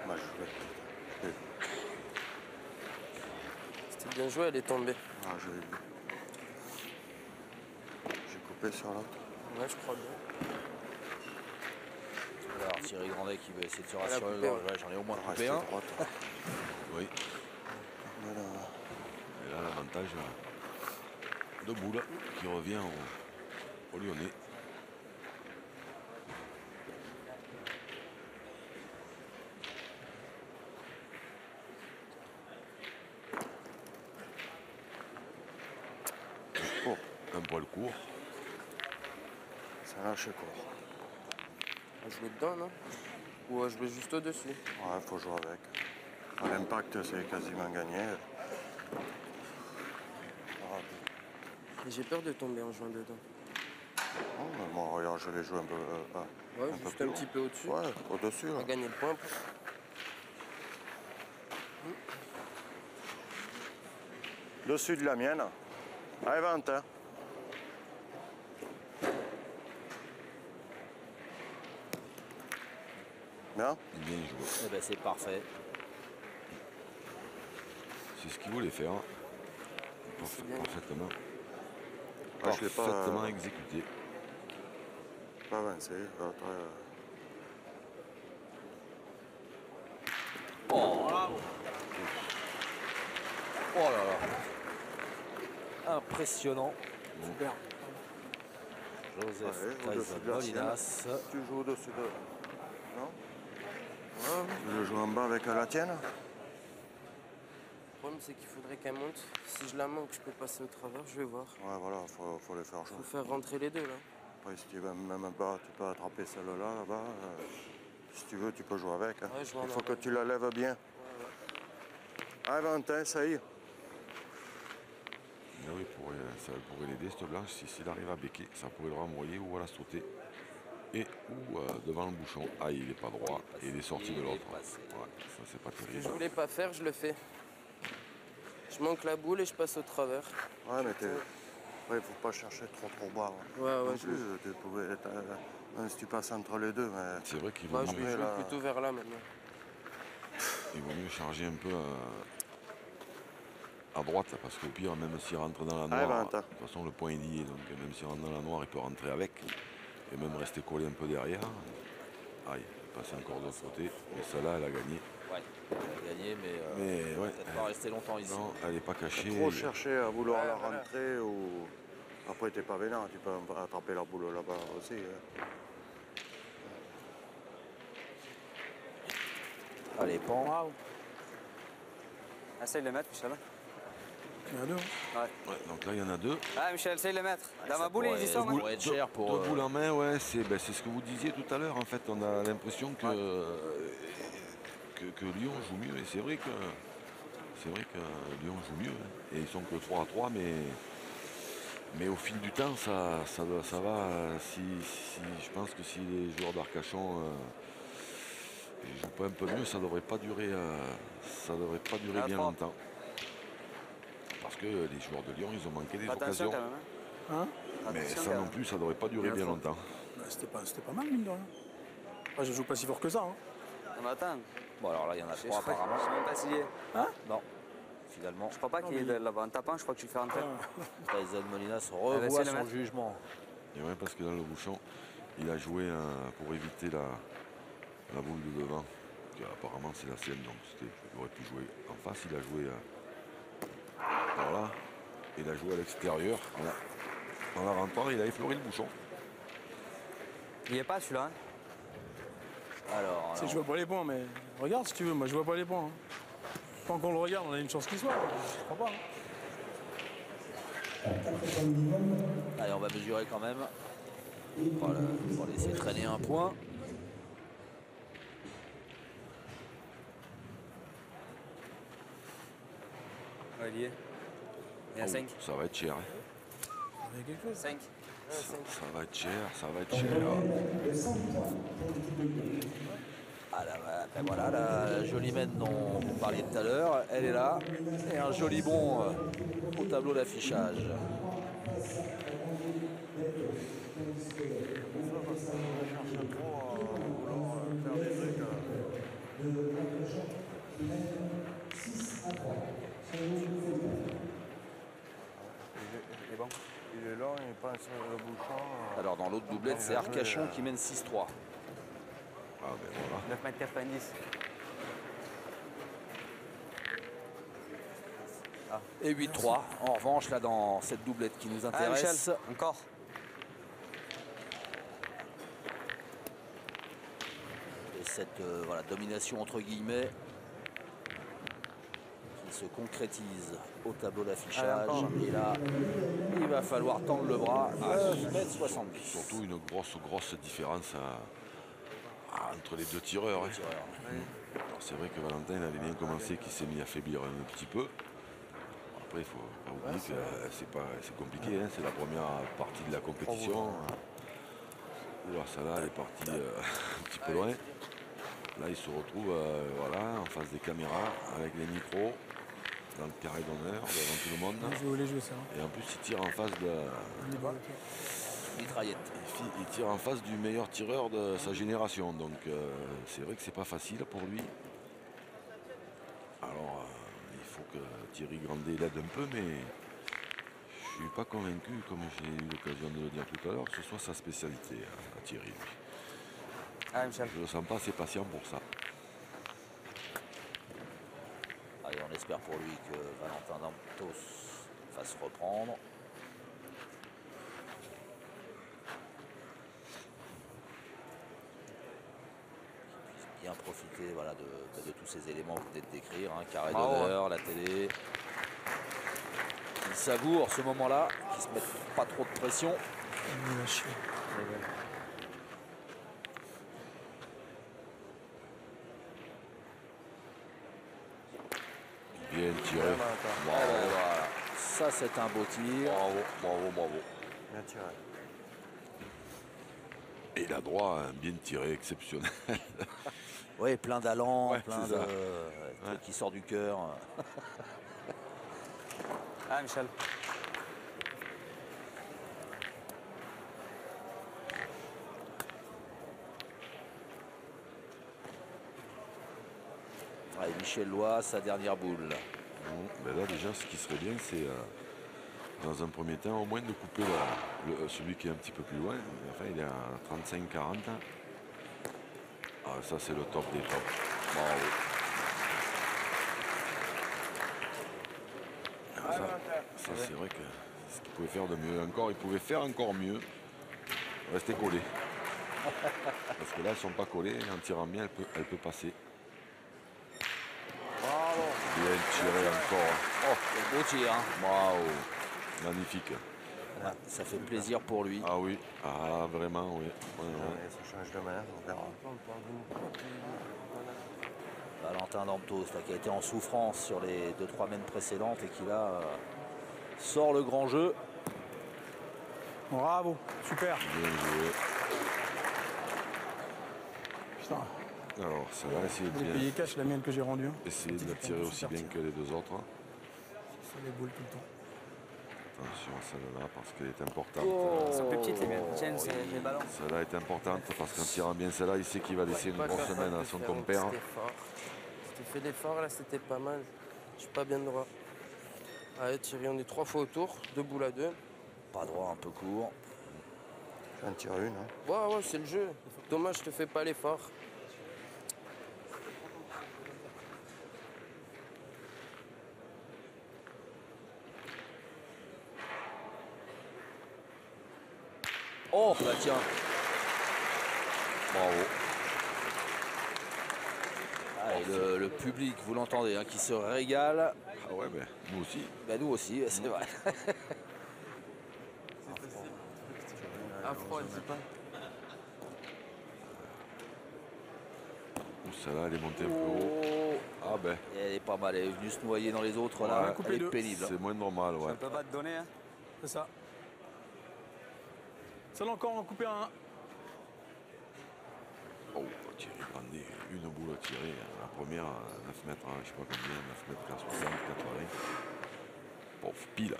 Mal joué. C'était bien joué, elle est tombée. Ah, j'ai vu. J'ai coupé sur l'autre. Ouais, je crois bien. Alors Thierry Grandet qui veut essayer de se a rassurer. coupé, ouais. Ouais, j'en ai au moins coupé Restez un. droite. Oui, Voilà. et là, l'avantage de Boule qui revient au Lyonnais. Court. Un poil court. Ça lâche court. À jouer dedans, non? Ou à jouer juste au-dessus? Ouais, faut jouer avec. À l'impact, c'est quasiment gagné. Et j'ai peur de tomber en jouant dedans. Oh, mais moi, regarde, je l'ai joué un peu. Ouais, un peu juste plus un haut. petit peu au-dessus. Ouais, au-dessus. On Là. va gagner le point. Dessus de la mienne. Allez, Valentin. Bien. Bien joué. Eh ben, c'est parfait. C'est ce qu'il voulait faire. bien. Parfaitement. Ah, je l'ai pas, Parfaitement exécuté. pas avancé. L'autre, Oh là là. Impressionnant. Super. Joseph Ouais, au-dessus de la Molinas. tu joues au-dessus de. Non. Tu veux jouer en bas avec la tienne? Le problème, c'est qu'il faudrait qu'elle monte. Si je la manque, je peux passer au travers, je vais voir. Ouais, voilà, faut les faire jouer. Faut faire rentrer les deux, là. Après, si tu veux même pas, tu peux attraper celle-là, là-bas. Si tu veux, tu peux jouer avec. Hein. Ouais, je vois en Il faut que avant. tu la lèves bien. Allez, Valentin, ça y est. Mais oui, ça pourrait l'aider, cette blanche, s'il arrive à béquer, ça pourrait le renvoyer ou à la sauter. Et ou devant le bouchon. Ah, il n'est pas droit et il est sorti de l'autre. Ouais, ça, c'est pas Ce que terrible. je voulais pas faire, je le fais. Je manque la boule et je passe au travers. Ouais, mais après, il faut pas chercher trop bas. Hein. Ouais, Non ouais, plus, tu pouvais même si tu passes entre les deux, mais C'est vrai qu'il vaut, ouais, je vais mieux, jouer là. plutôt vers là, maintenant. il vaut mieux charger un peu à droite, là, parce qu'au pire, même s'il rentre dans la Allez, noire, Valentin. de toute façon, le point est lié, donc même s'il rentre dans la noire, il peut rentrer avec, et même rester collé un peu derrière. Ah, il est passé encore de l'autre côté, mais celle-là, elle a gagné. Ouais, il a gagné, mais Mais ouais, peut-être pas rester longtemps ici. non, elle n'est pas cachée. Trop chercher à vouloir la rentrer ou. Après, t'es pas vénère, tu peux attraper la boule là-bas aussi. Hein. Allez, pan. Waouh. Essaye de le mettre, Michel. Il y en a deux. Hein. Ouais, donc là, il y en a deux. Ah, Michel, essaye de le mettre. Dans ma boule, pourrait- ils y sont. ça pourrait être cher pour. Deux boules en main, ouais, c'est ce que vous disiez tout à l'heure. En fait, on a l'impression que Lyon joue mieux. Et c'est vrai que Lyon joue mieux. Hein. Et ils sont que 3-3, mais au fil du temps, ça va. Je pense que si les joueurs d'Arcachon jouent pas un peu mieux, ça devrait pas durer bien longtemps. Parce que les joueurs de Lyon, ils ont manqué des Attention occasions. quand même. Hein Mais Attention, ça quand non même. plus, ça devrait pas durer bien longtemps. Bah, c'était pas mal, mine de rien. Après, je joue pas si fort que ça. Hein. On attend. Bon, alors là, il y en a Je trois sais apparemment. même pas s'il y est. Non, finalement. Je crois pas qu'il y ait de là-bas. En tapant, je crois que tu le fais rentrer. Tyson Molinas va revoit essayer de son le mettre. jugement. Et ouais, parce que dans le bouchon, il a joué pour éviter la boule de devant. Qui, apparemment, c'est la sienne, donc il aurait pu jouer en face. Il a joué voilà. Il a joué à l'extérieur. Voilà. En la rentrant, il a effleuré le bouchon. Il n'y est pas celui-là. Hein. Alors, Je vois pas les points, mais regarde si tu veux. Moi, je vois pas les points. Hein. Tant qu'on le regarde, on a une chance qu'il soit. Je crois pas. Hein. allez, on va mesurer quand même. Voilà, on va laisser traîner un point. Ouais, il y est. Il y a Oh, 5. ça va être cher. Hein. Il y a quelque chose. 5. Ça va être cher, ça va être cher. Ah là, ben voilà, la jolie mène dont vous parliez tout à l'heure, elle est là. Et un joli bon au tableau d'affichage. Il est bon. Il est long, il passe le bouchon. Alors dans l'autre doublette, c'est Arcachon qui mène 6-3. Ah ben voilà. 9 mètres 90. Et 8-3. En revanche, là, dans cette doublette qui nous Ah, intéresse. Michel, encore. Et cette voilà, domination entre guillemets qui se concrétise au tableau d'affichage. Et là, il va falloir tendre le bras à 9,70 m. Surtout une grosse différence entre les deux tireurs. Hein. Alors, c'est vrai que Valentin il avait bien commencé, qu'il s'est mis à faiblir un petit peu. Après, il faut pas oublier que c'est compliqué, hein. C'est la première partie de la compétition. Oula, celle-là est partie un petit peu loin. Là, il se retrouve voilà, en face des caméras, avec les micros, dans le carré d'honneur, devant tout le monde. Je vais les jouer ça. Et en plus, il tire en face de... Mitraillette. Il tire en face du meilleur tireur de sa génération. Donc, c'est vrai que c'est pas facile pour lui. Alors, il faut que Thierry Grandet l'aide un peu, mais je suis pas convaincu, comme j'ai eu l'occasion de le dire tout à l'heure, que ce soit sa spécialité à Thierry. Lui. Ah, Michel. Je ne le sens pas assez patient pour ça. Allez, on espère pour lui que Valentin Dantos fasse reprendre. Qu'il puisse bien profiter voilà, de tous ces éléments que vous venez de décrire. Hein, carré d'honneur, la télé. Il savoure ce moment-là, qu'il ne se mette pas trop de pression. Il va chier. Bien tiré. Voilà. Ça, c'est un beau tir. Bravo. Bien tiré. Et il a droit à un bien tiré exceptionnel. Oui, plein d'allant, Ouais, plein c'est de ça. trucs qui sort du cœur. Ah, Michel. Allez, Michel Lois, sa dernière boule. Ben là déjà ce qui serait bien c'est dans un premier temps au moins de couper celui qui est un petit peu plus loin. Enfin il est à 35-40. Ah, ça c'est le top des tops. Bravo. Ça c'est vrai que ce qu'il pouvait faire de mieux encore, il pouvait faire encore mieux. Rester collé. Parce que là, elles ne sont pas collées. En tirant bien, elle peut passer. Bravo. Bien tiré encore. Oh, quel beau tir. Hein. Bravo. Magnifique. Voilà, ça fait plaisir pour lui. Ah oui. Ah, vraiment, oui. Ça change de main, on verra. Valentin Dantos, là, qui a été en souffrance sur les 2-3 mènes précédentes et qui là sort le grand jeu. Bravo, super. Bien joué. Putain, Alors, ça va essayer de les bien. payés cash, la mienne que j'ai rendue. Hein. Essayer de la tirer aussi bien que les deux autres. C'est les boules tout le temps. Attention à celle-là parce qu'elle est importante. Elles sont plus petites les miennes. Tiens, c'est les ballons. Celle-là est importante parce qu'en tirant bien celle-là, il sait qu'il va laisser une Pas grosse capable semaine de à son faire compère. un petit effort. J'ai fait l'effort, là, c'était pas mal. Je suis pas bien droit. Allez, Thierry, on est 3 fois autour, 2 boules à 2. Pas droit, un peu court. J'en tire une. Hein. Ouais, c'est le jeu. Dommage, je te fais pas l'effort. Oh, bah tiens. Bravo. Ah, et le public, vous l'entendez, hein, qui se régale. Ah ouais, ben, nous aussi. Bah, nous aussi, c'est vrai. À froid, dis pas. Celle-là, elle est montée un peu haut. Oh. Ah ben, Elle est pas mal, elle est venue se noyer dans les autres là. Ouais, Elle est pénible. c'est moins normal, ouais. On peut pas te donner, hein. C'est ça. Celle-là encore, on en couper un. Oh, Thierry Grandet, une boule à tirer. La première à 9 mètres, je sais pas combien, 9 mètres 60, 80. Pouf, pile.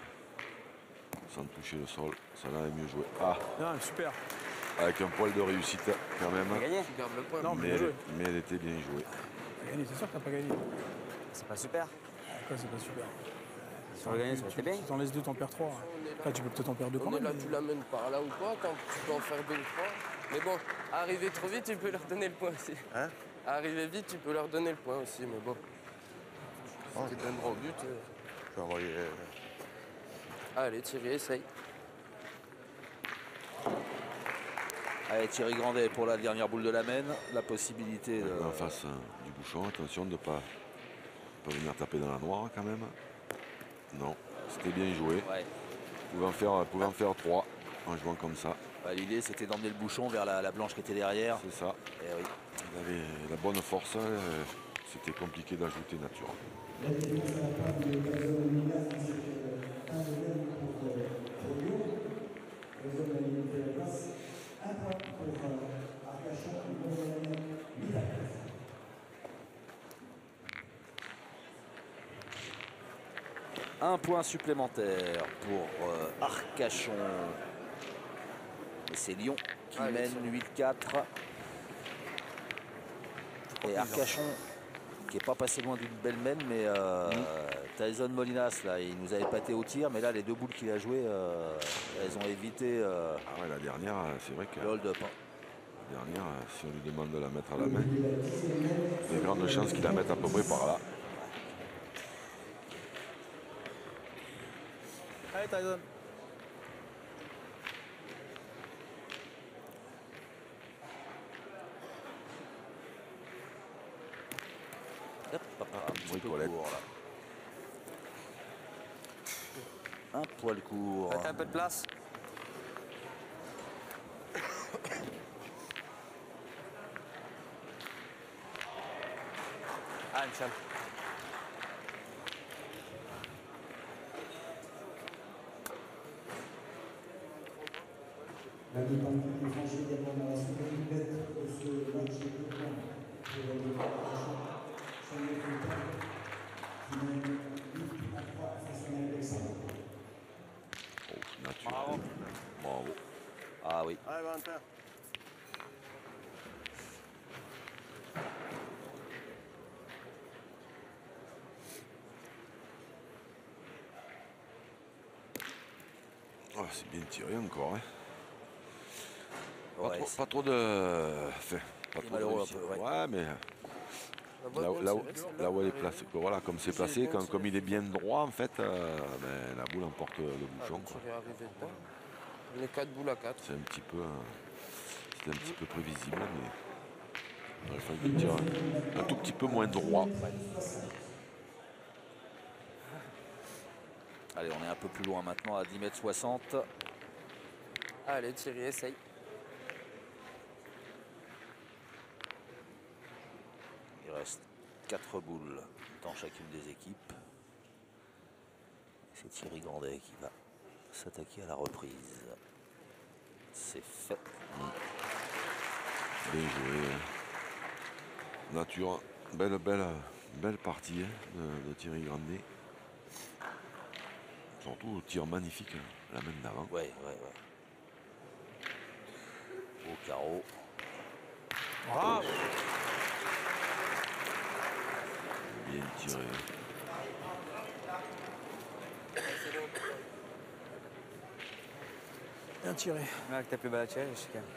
Sans toucher le sol. Celle-là est mieux jouée. Ah, Non, super. avec un poil de réussite quand même. T'as gagné. Tu gardes le point. Non, Mais bien joué. mais elle était bien jouée. T'as gagné, c'est sûr que t'as pas gagné. C'est pas super. Pourquoi c'est pas super? Si on gagnait, ça aurait été bien. Si t'en laisses deux, t'en perds trois. Après, tu peux peut-être en perdre deux quand On est même. là, mais- tu l'amènes par là ou quoi, quand tu peux en faire 2 ou 3. Mais bon, arriver trop vite, tu peux leur donner le point aussi. Hein? Arriver vite, tu peux leur donner le point aussi, mais bon. Tu te donneras au but. Je vais envoyer. Allez, Thierry, essaye. Allez, Thierry Grandet pour la dernière boule de la main. La possibilité de. En face du bouchon, attention de ne pas venir taper dans la noire quand même. Non, c'était bien joué. Ouais. Pouvait en faire 3 en jouant comme ça. Bah, l'idée c'était d'emmener le bouchon vers la blanche qui était derrière. C'est ça. Et oui. Il avait la bonne force. C'était compliqué d'ajouter nature. La défense à la part de Tyson Milas, c'est un level pour Lyon. Les hommes à limiter la place. Un point pour Arcachon et Montréal Milas. Un point supplémentaire pour Arcachon. Et c'est Lyon qui Allez, mène 8-4. Et Arcachon qui n'est pas passé loin d'une belle mène, mais Tyson Molinas, là, il nous a épaté au tir, mais là, les deux boules qu'il a jouées, elles ont évité Ah ouais, la dernière, c'est vrai que le hold-up. Hein. la dernière, si on lui demande de la mettre à la main, il y a de grandes chances qu'il la mette à peu près par là. Allez, Tyson. Hop, hop, un petit peu Bricolette. court, là. Un poil court. Faites un peu de place. Ah, Michel. La mi-partie est franchie également dans la seconde mètre de ce match de points pour les Arcachon. Samuel Fontaine qui mène 8-3 face à Alexandre. Oh, nature. Bravo. Ah oui. Allez, Valentin. Oh, c'est bien tiré encore. Hein. Ouais, Pas trop de. Enfin, pas c'est trop malheureux de un réussite. peu, ouais. Ouais, mais La boîte là, bien là où, tirée, celle-là, là où elle est arrivée. placée, voilà, comme c'est placé, comme il est bien droit, en fait, ben, la boule emporte le bouchon. Le Quoi. tir est arrivé dedans. On est 4 boules à 4. C'est un petit peu, c'était un petit peu prévisible, mais il aurait fallu qu'il tire un tout petit peu moins droit. Allez, on est un peu plus loin maintenant à 10,60 m. Allez, Thierry, essaye. Il reste 4 boules dans chacune des équipes. C'est Thierry Grandet qui va s'attaquer à la reprise. C'est fait. Bien joué. Nature, belle partie hein, de Thierry Grandet. Surtout le tir magnifique, la main d'avant. Ouais. Au carreau. Bravo. Bien tiré. Bien tiré. Là, avec ta plus belle tirée, je sais quand même.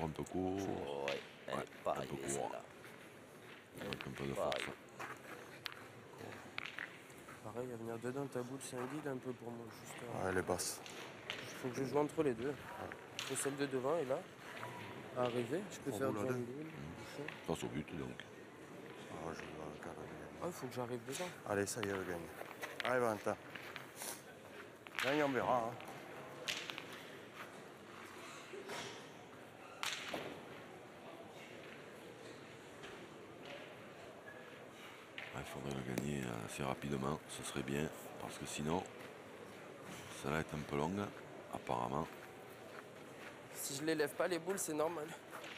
Un peu court. Ouais, elle Ouais, est pas un peu arrivée court. celle-là. Il manque un peu de Pas force. arrivée. Pareil, à venir dedans, ta boule, c'est un guide un peu pour moi. Juste, Elle est basse. il faut que je joue entre les deux. Et celle de devant est là. À arriver, je peux En faire boule à devant deux. le bouchon. Face au but donc. Ah, je vois le cadre de gagner. Ah, il faut que j'arrive dedans. Allez, ça y est, elle gagne. Allez, Valentin. Gagne, on verra. Hein. Il faudrait le gagner assez rapidement, ce serait bien, parce que sinon, ça va être un peu long, apparemment. Si je les lève pas, les boules, c'est normal.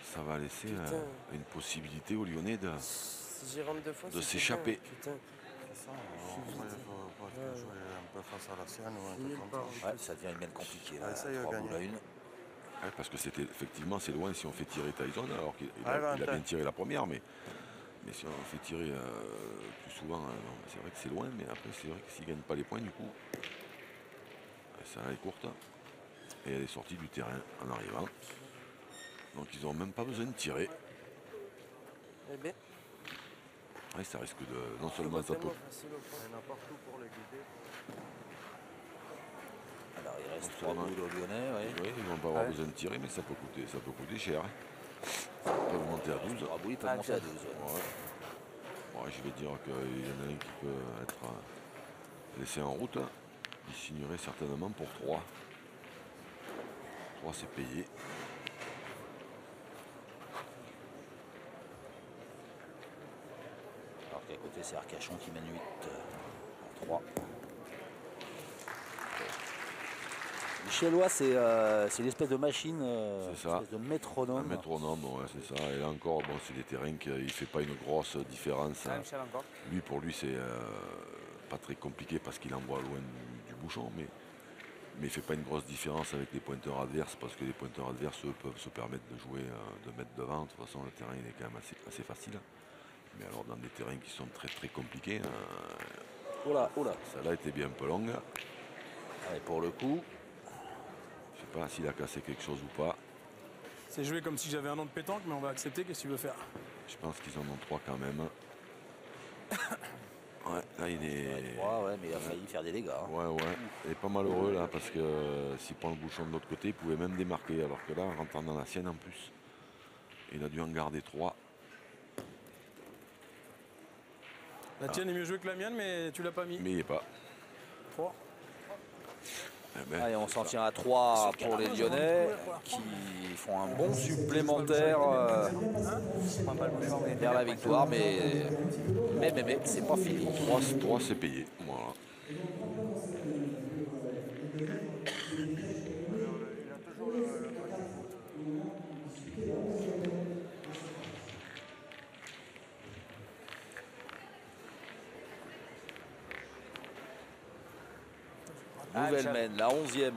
Ça va laisser Putain. une possibilité aux Lyonnais de Si j'y rentre deux fois, De c'est s'échapper. bien. Putain, C'est ça, après, il faut jouer un peu face à la sienne ou un fini truc le comme part. ça. Ouais, ça devient une mène compliquée là. Allez, ça y est, 3 gagné. boules à 1. Ouais, parce que c'était effectivement c'est loin si on fait tirer Tyson, alors qu'il Allez, il a Valentin. bien tiré la première, mais si on fait tirer plus souvent, non, c'est vrai que c'est loin, mais après c'est vrai que s'il ne gagne pas les points du coup, ça est courte. Et elle est sortie du terrain en arrivant. Donc ils n'ont même pas besoin de tirer. Eh bien, Ouais, ça risque de. Non seulement ça peut. facile au point. Il y en a partout pour les guider. Alors il reste Donc, 3 sûrement. boules aux Lyonnais. Ouais. Oui, ils vont pas avoir besoin de tirer, mais ça peut coûter cher. Hein. Ils peuvent monter à 12. 3 boules, ils peuvent monter à 12. Ouais. Ouais. Ouais, je vais dire qu'il y en a un qui peut être laissé en route. Il signerait certainement pour 3. 3 c'est payé. Alors qu'à côté c'est Arcachon qui mène 8 en 3. Michellois, c'est l'espèce de machine, C'est ça. espèce de métronome. Un métronome, ouais, c'est ça. Et là encore, bon, c'est des terrains qui ne fait pas une grosse différence. Ah, Michel encore. Pour lui, c'est pas très compliqué parce qu'il envoie loin du bouchon, mais il ne fait pas une grosse différence avec les pointeurs adverses parce que les pointeurs adverses, eux, peuvent se permettre de jouer, de mettre devant. De toute façon, le terrain il est quand même assez facile. Mais alors, dans des terrains qui sont très très compliqués, Oula, oula. ça là était bien un peu longue. Allez, pour le coup, Je sais pas s'il a cassé quelque chose ou pas. C'est joué comme si j'avais un an de pétanque, mais on va accepter. Qu'est-ce que tu veux faire? Je pense qu'ils en ont 3 quand même. Ouais, là il est. 3, ouais, mais il a failli faire des dégâts. Hein. Ouais. Il est pas malheureux là parce que s'il prend le bouchon de l'autre côté, il pouvait même démarquer. Alors que là, en rentrant dans la sienne en plus, il a dû en garder 3. La tienne est mieux jouée que la mienne, mais tu l'as pas mis. Mais il n'y est pas. 3. Eh ben, Allez, on c'est s'en ça. tient à 3 pour les Lyonnais qui font un bon supplémentaire vers la victoire, mais c'est pas fini. 3 c'est payé. Voilà. Nouvelle Michel. mène, la 11e.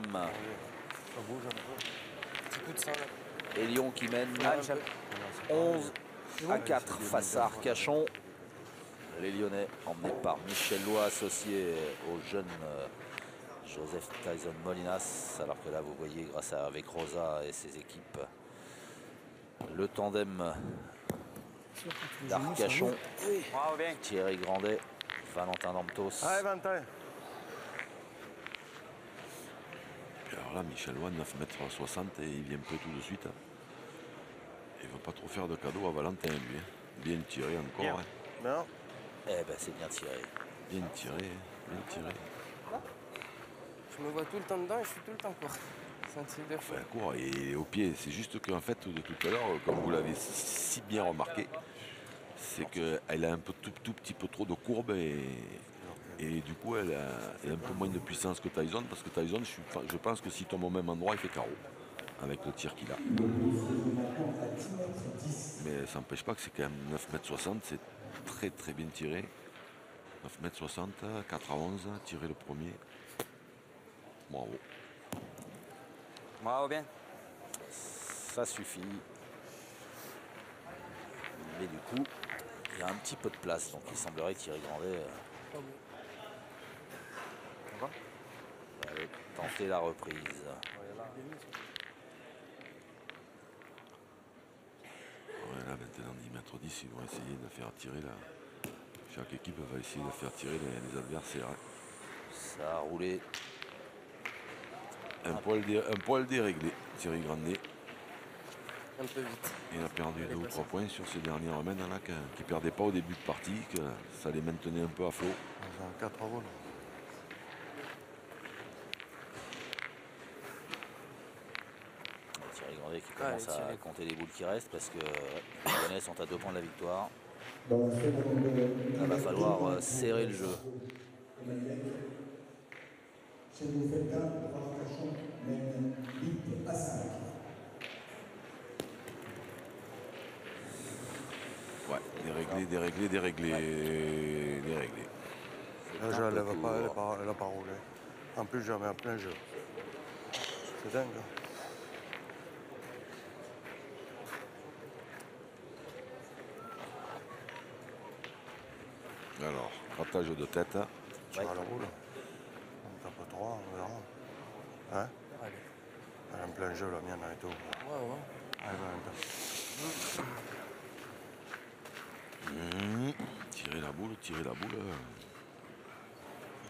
Petit coup de sang là. Et Lyon qui mène Ah, Michel. 11 à 4 face à Arcachon. Les Lyonnais emmenés par Michel Lois, associé au jeune Joseph Tyson Molinas. Alors que là, vous voyez, grâce à avec Rosa et ses équipes, le tandem d'Arcachon, Bravo, bien. Thierry Grandet, Valentin Damptos. Allez, Valentin. Puis alors là, Michel Lois, 9,60 m et il vient peu tout de suite. Hein. Il ne va pas trop faire de cadeaux à Valentin, lui. Hein. Bien tiré encore. Bien. Hein. Non. Eh ben, c'est bien tiré. Bien tiré, hein. Bien tiré. Je me vois tout le temps dedans et je suis tout le temps court. C'est un truc de fou. Enfin, court et au pied. C'est juste qu'en fait, de tout à l'heure, comme vous l'avez si bien remarqué, c'est qu'elle a un peu, tout petit peu trop de courbe et du coup, elle a un peu moins de puissance que Tyson parce que Tyson, je pense que s'il tombe au même endroit, il fait carreau avec le tir qu'il a. Mais ça n'empêche pas que c'est quand même 9,60 m, c'est très très bien tiré. 9,60 m, 4 à 11, tirer le premier. Bravo. Bravo, bien. Ça suffit. Mais du coup, il y a un petit peu de place. Donc il semblerait que Thierry Grandet va aller tenter la reprise. Ouais, là maintenant 10,10 m, ils vont essayer de faire tirer là. Chaque équipe va essayer de faire tirer les adversaires. Hein. Ça a roulé. Un poil déréglé, Thierry Grandet. Un peu vite. Il a perdu 2 ou 3 points sur ces derniers remèdes là, qui ne perdaient pas au début de partie, que ça les maintenait un peu à flot. Ils ont 4 rôles. Thierry Grandet qui commence à compter les boules qui restent parce que les Lyonnais sont à 2 points de la victoire. Dans la seconde, Il va falloir serrer le jeu. chez nous, faites un pour Arcachon, mène 8 à 5. Ouais, déréglé. Le jeu, elle n'a pas roulé. En plus, j'avais un plein jeu. C'est dingue. Hein. Alors, grattage de tête. Hein. Sur la roule. On tape 3, on verra. Hein? Allez. Elle a un plein jeu, la mienne, et tout. Ouais. Allez, Valentin. Tirer la boule.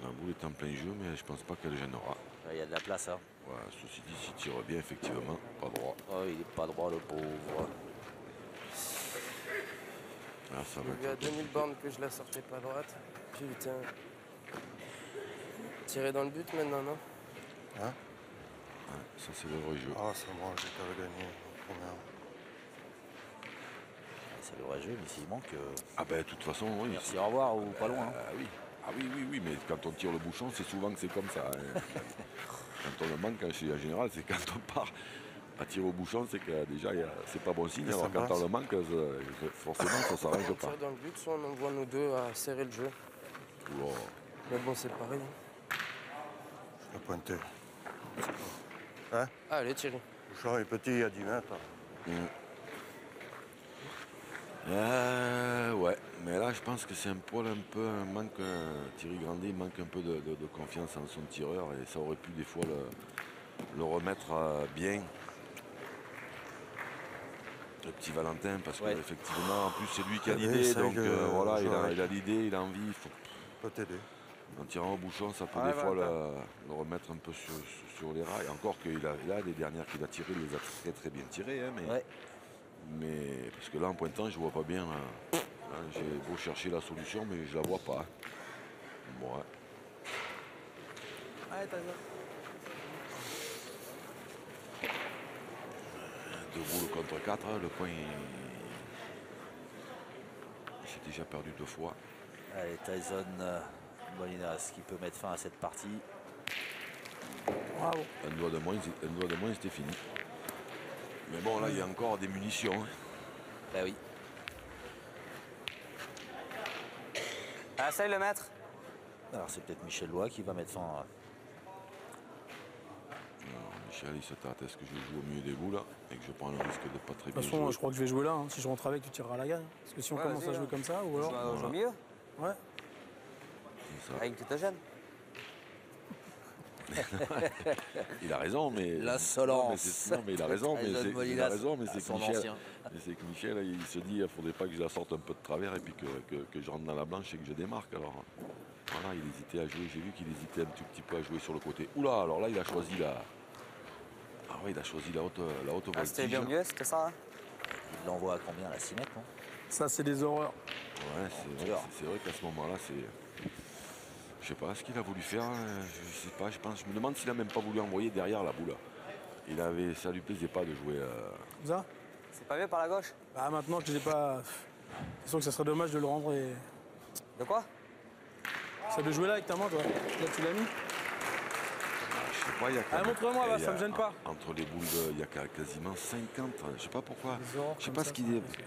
La boule est en plein jeu, mais je pense pas qu'elle gênera. Il y a de la place. Hein. Ouais, ceci dit, s'il tire bien, effectivement, pas droit. Oh, il n'est pas droit, le pauvre. Ah, ça va J'ai vu à être 2000 bornes que je la sortais pas droite. Putain. Tirer dans le but maintenant, non? Hein? Ouais, ça, c'est le vrai jeu. Ah, c'est moi, j'ai qu'à gagner. Première. C'est le vrai jeu, mais s'il manque, Ah ben, de toute façon, oui. merci, au revoir ou pas loin. Oui. Ah oui, mais quand on tire le bouchon, c'est souvent que c'est comme ça. Hein. Quand on le manque, en général, c'est quand on part à tirer au bouchon, c'est que déjà, c'est pas bon signe. Et Alors ça quand passe. on le manque, forcément, ça s'arrange On pas. tire dans le but, soit on envoie nous deux à serrer le jeu. Oula. Mais bon, c'est pareil. Je l'ai pointé. Hein? Allez, Thierry. Le champ est petit, à 10 mètres. Ouais, mais là je pense que c'est un poil un peu un manque. Thierry Grandet manque un peu de confiance en son tireur et ça aurait pu des fois le remettre bien. Le petit Valentin, parce Ouais. qu'effectivement, en plus c'est lui qui a Oui, l'idée, c'est donc que voilà, il j'aurais- a l'idée, il a envie. Peut t'aider. En tirant au bouchon, ça peut Ouais, des fois Valentin. le remettre un peu sur les rails. Encore qu'il a là, les dernières qu'il a tirées, il les a très très bien tirées, hein, Ouais. mais parce que là en pointant, je vois pas bien. Là, j'ai beau chercher la solution, mais je la vois pas. Ouais. Allez, t'as 2 boules contre 4, le point il s'est déjà perdu 2 fois. Allez, Tyson Molinas qui peut mettre fin à cette partie. Bravo. Un doigt de moins, c'était fini. Mais bon, là, il y a encore des munitions. Hein. Ben oui. Essaye de le mettre. Alors c'est peut-être Michel Lois qui va mettre fin à... Michel, il se tâte. Est-ce que je joue au milieu des boules et que je prends le risque de pas très De bien toute façon, jouer. je crois que je vais jouer là. Hein. Si je rentre avec, tu tireras la gagne. Parce que si on Ouais, commence à vas-y, jouer hein. comme ça, ou alors. Je joue au milieu, Ouais. C'est ça. avec Kitagène. Il a raison, mais. L'insolence. Non, mais il a raison, mais Jason c'est il a Molinas, raison, mais c'est que son Michel. ancien. Mais c'est que Michel, il se dit, il ne faudrait pas que je la sorte un peu de travers et puis que je rentre dans la blanche et que je démarque. Alors voilà, il hésitait à jouer. J'ai vu qu'il hésitait un tout petit peu à jouer sur le côté. Oula, alors là, il a choisi la. Ah oui, il a choisi la haute Ah, c'était voltige. bien mieux, c'était ça. Hein. Il l'envoie à combien, là, 6 mètres, non? Ça, c'est des horreurs. Ouais, c'est vrai qu'à ce moment-là, c'est. Je sais pas ce qu'il a voulu faire. Je sais pas, je me demande s'il a même pas voulu envoyer derrière la boule. Ça lui plaisait pas de jouer. Comme ça. C'est pas mieux par la gauche. Bah, maintenant que je l'ai pas. C'est sûr que ça serait dommage de le rendre et. De quoi? Ça de jouer là avec ta main, toi. Là, tu l'as mis. Je sais pas, il y a quand Ah, même- montre-moi, là, il y ça a- me gêne pas. Entre les boules, il y a quasiment 50. Je sais pas pourquoi. Des horreurs Je sais comme pas ça, ce qu'il ça est. me fait.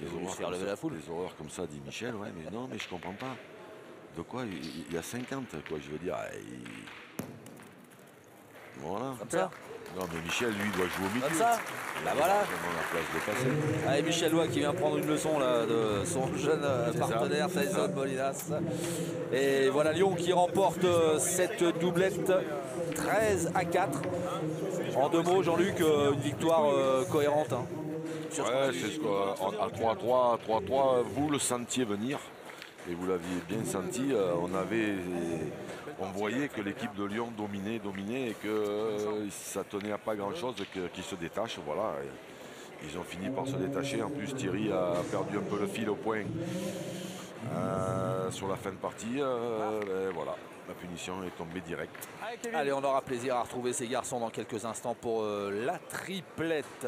Des voulu horreurs se faire comme lever ça, la foule. Des horreurs comme ça, dit Michel, ouais, mais non, mais je comprends pas. De quoi il y a 50, quoi, je veux dire. Voilà. Comme ça. Non, mais Michel, lui, doit jouer au milieu. Comme ça. Bah voilà. Vraiment la place de passer. Allez, Michel Lois qui vient prendre une leçon là, de son jeune C'est ça. partenaire, Jason Molinas. Et voilà Lyon qui remporte cette doublette 13-4. En 2 mots, Jean-Luc, une victoire cohérente. Hein. Ouais, c'est ce qu'à 3-3, vous le sentiez venir. Et vous l'aviez bien senti. On voyait que l'équipe de Lyon dominait et que ça tenait à pas grand-chose qu'ils se détachent. Voilà. Et ils ont fini par se détacher. En plus, Thierry a perdu un peu le fil au point sur la fin de partie. Et voilà, la punition est tombée directe. Allez, on aura plaisir à retrouver ces garçons dans quelques instants pour la triplette.